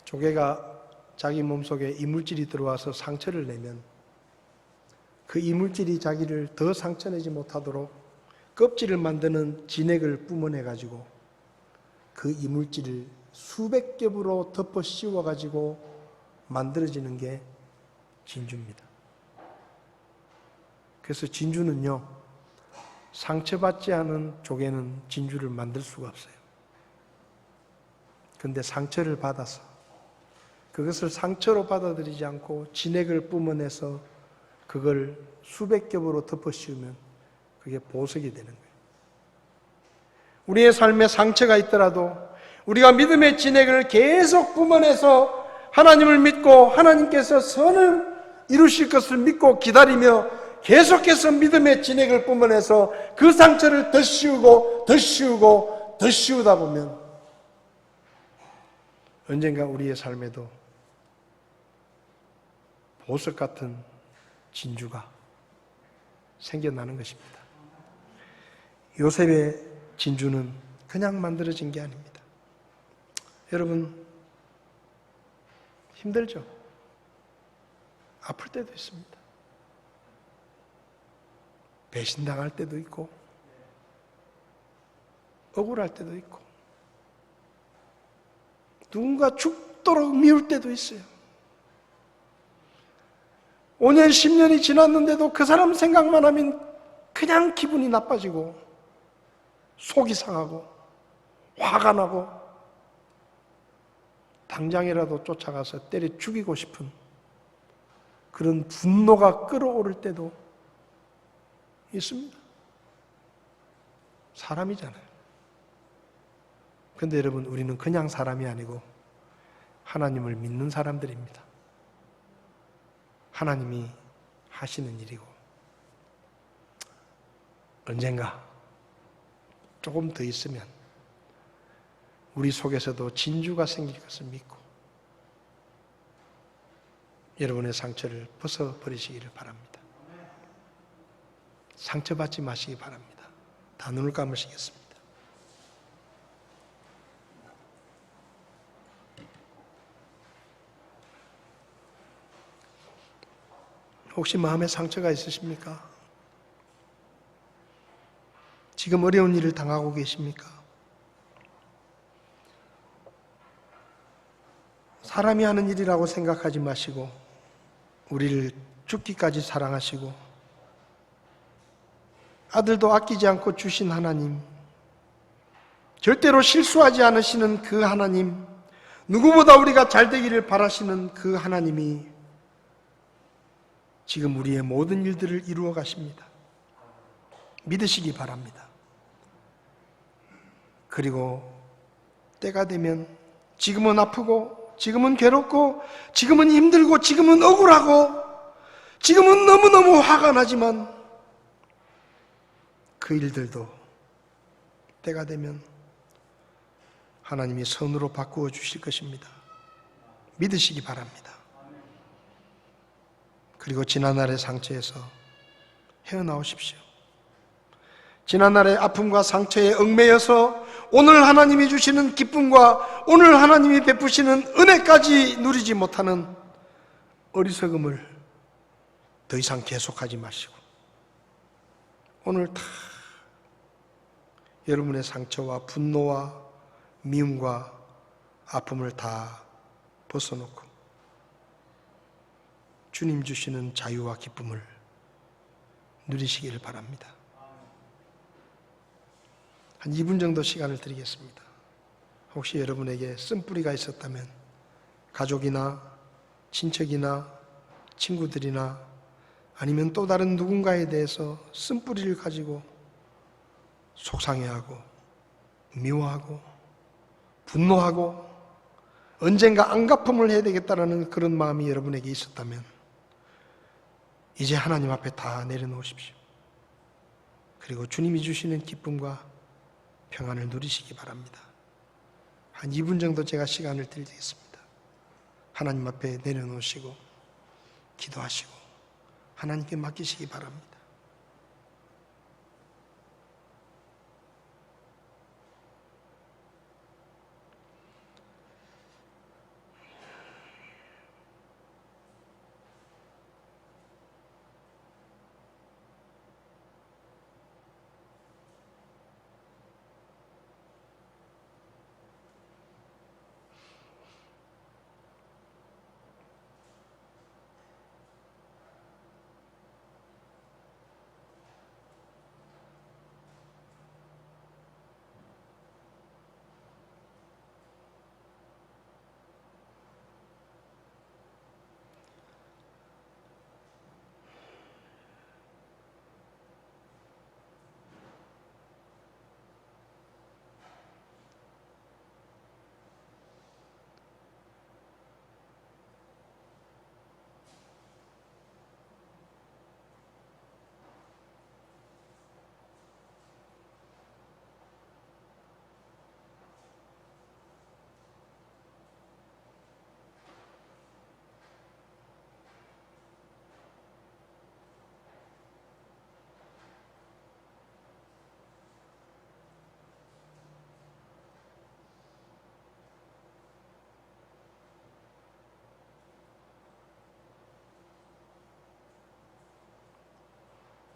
조개가 자기 몸속에 이물질이 들어와서 상처를 내면 그 이물질이 자기를 더 상처내지 못하도록 껍질을 만드는 진액을 뿜어내가지고 그 이물질을 수백 겹으로 덮어 씌워가지고 만들어지는 게 진주입니다. 그래서 진주는요, 상처받지 않은 조개는 진주를 만들 수가 없어요. 그런데 상처를 받아서 그것을 상처로 받아들이지 않고 진액을 뿜어내서 그걸 수백 겹으로 덮어 씌우면 그게 보석이 되는 거예요. 우리의 삶에 상처가 있더라도 우리가 믿음의 진액을 계속 뿜어내서 하나님을 믿고 하나님께서 선을 이루실 것을 믿고 기다리며 계속해서 믿음의 진액을 뿜어내서 그 상처를 더 씌우고 더 씌우고 더 씌우다 보면 언젠가 우리의 삶에도 보석 같은 진주가 생겨나는 것입니다. 요셉의 진주는 그냥 만들어진 게 아닙니다. 여러분, 힘들죠? 아플 때도 있습니다. 배신당할 때도 있고 억울할 때도 있고 누군가 죽도록 미울 때도 있어요. 5년, 10년이 지났는데도 그 사람 생각만 하면 그냥 기분이 나빠지고 속이 상하고 화가 나고 당장이라도 쫓아가서 때려 죽이고 싶은 그런 분노가 끓어오를 때도 있습니다. 사람이잖아요. 그런데 여러분, 우리는 그냥 사람이 아니고 하나님을 믿는 사람들입니다. 하나님이 하시는 일이고 언젠가 조금 더 있으면 우리 속에서도 진주가 생길 것을 믿고 여러분의 상처를 벗어버리시기를 바랍니다. 상처받지 마시기 바랍니다. 다 눈을 감으시겠습니다. 혹시 마음에 상처가 있으십니까? 지금 어려운 일을 당하고 계십니까? 사람이 하는 일이라고 생각하지 마시고 우리를 죽기까지 사랑하시고 아들도 아끼지 않고 주신 하나님, 절대로 실수하지 않으시는 그 하나님, 누구보다 우리가 잘 되기를 바라시는 그 하나님이 지금 우리의 모든 일들을 이루어 가십니다. 믿으시기 바랍니다. 그리고 때가 되면 지금은 아프고 지금은 괴롭고 지금은 힘들고 지금은 억울하고 지금은 너무너무 화가 나지만 그 일들도 때가 되면 하나님이 선으로 바꾸어 주실 것입니다. 믿으시기 바랍니다. 그리고 지난날의 상처에서 헤어나오십시오. 지난날의 아픔과 상처에 얽매여서 오늘 하나님이 주시는 기쁨과 오늘 하나님이 베푸시는 은혜까지 누리지 못하는 어리석음을 더 이상 계속하지 마시고 오늘 다 여러분의 상처와 분노와 미움과 아픔을 다 벗어놓고 주님 주시는 자유와 기쁨을 누리시기를 바랍니다. 한 2분 정도 시간을 드리겠습니다. 혹시 여러분에게 쓴뿌리가 있었다면 가족이나 친척이나 친구들이나 아니면 또 다른 누군가에 대해서 쓴뿌리를 가지고 속상해하고 미워하고 분노하고 언젠가 안갚음을 해야 되겠다라는 그런 마음이 여러분에게 있었다면 이제 하나님 앞에 다 내려놓으십시오. 그리고 주님이 주시는 기쁨과 평안을 누리시기 바랍니다. 한 2분 정도 제가 시간을 드리겠습니다. 하나님 앞에 내려놓으시고 기도하시고 하나님께 맡기시기 바랍니다.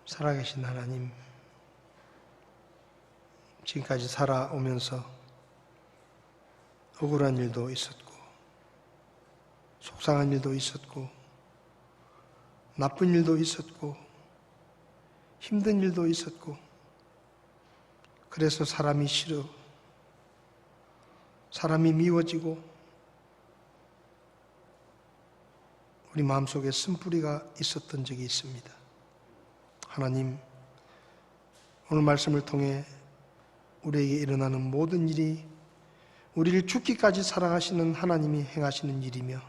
살아계신 하나님, 지금까지 살아오면서 억울한 일도 있었고 속상한 일도 있었고 나쁜 일도 있었고 힘든 일도 있었고 그래서 사람이 싫어 사람이 미워지고 우리 마음속에 쓴뿌리가 있었던 적이 있습니다. 하나님, 오늘 말씀을 통해 우리에게 일어나는 모든 일이 우리를 죽기까지 사랑하시는 하나님이 행하시는 일이며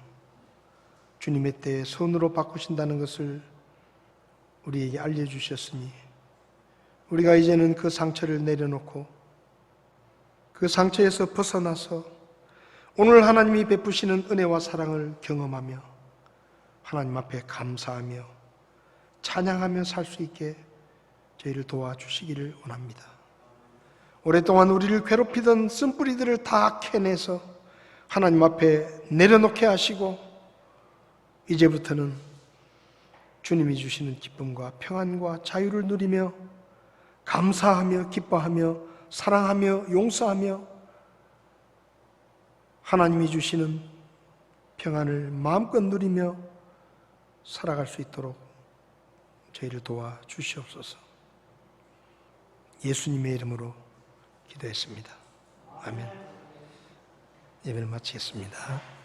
주님의 때에 선으로 바꾸신다는 것을 우리에게 알려주셨으니 우리가 이제는 그 상처를 내려놓고 그 상처에서 벗어나서 오늘 하나님이 베푸시는 은혜와 사랑을 경험하며 하나님 앞에 감사하며 찬양하며 살 수 있게 저희를 도와주시기를 원합니다. 오랫동안 우리를 괴롭히던 쓴뿌리들을 다 캐내서 하나님 앞에 내려놓게 하시고 이제부터는 주님이 주시는 기쁨과 평안과 자유를 누리며 감사하며 기뻐하며 사랑하며 용서하며 하나님이 주시는 평안을 마음껏 누리며 살아갈 수 있도록 저희를 도와주시옵소서. 예수님의 이름으로 기도했습니다. 아멘. 예배를 마치겠습니다.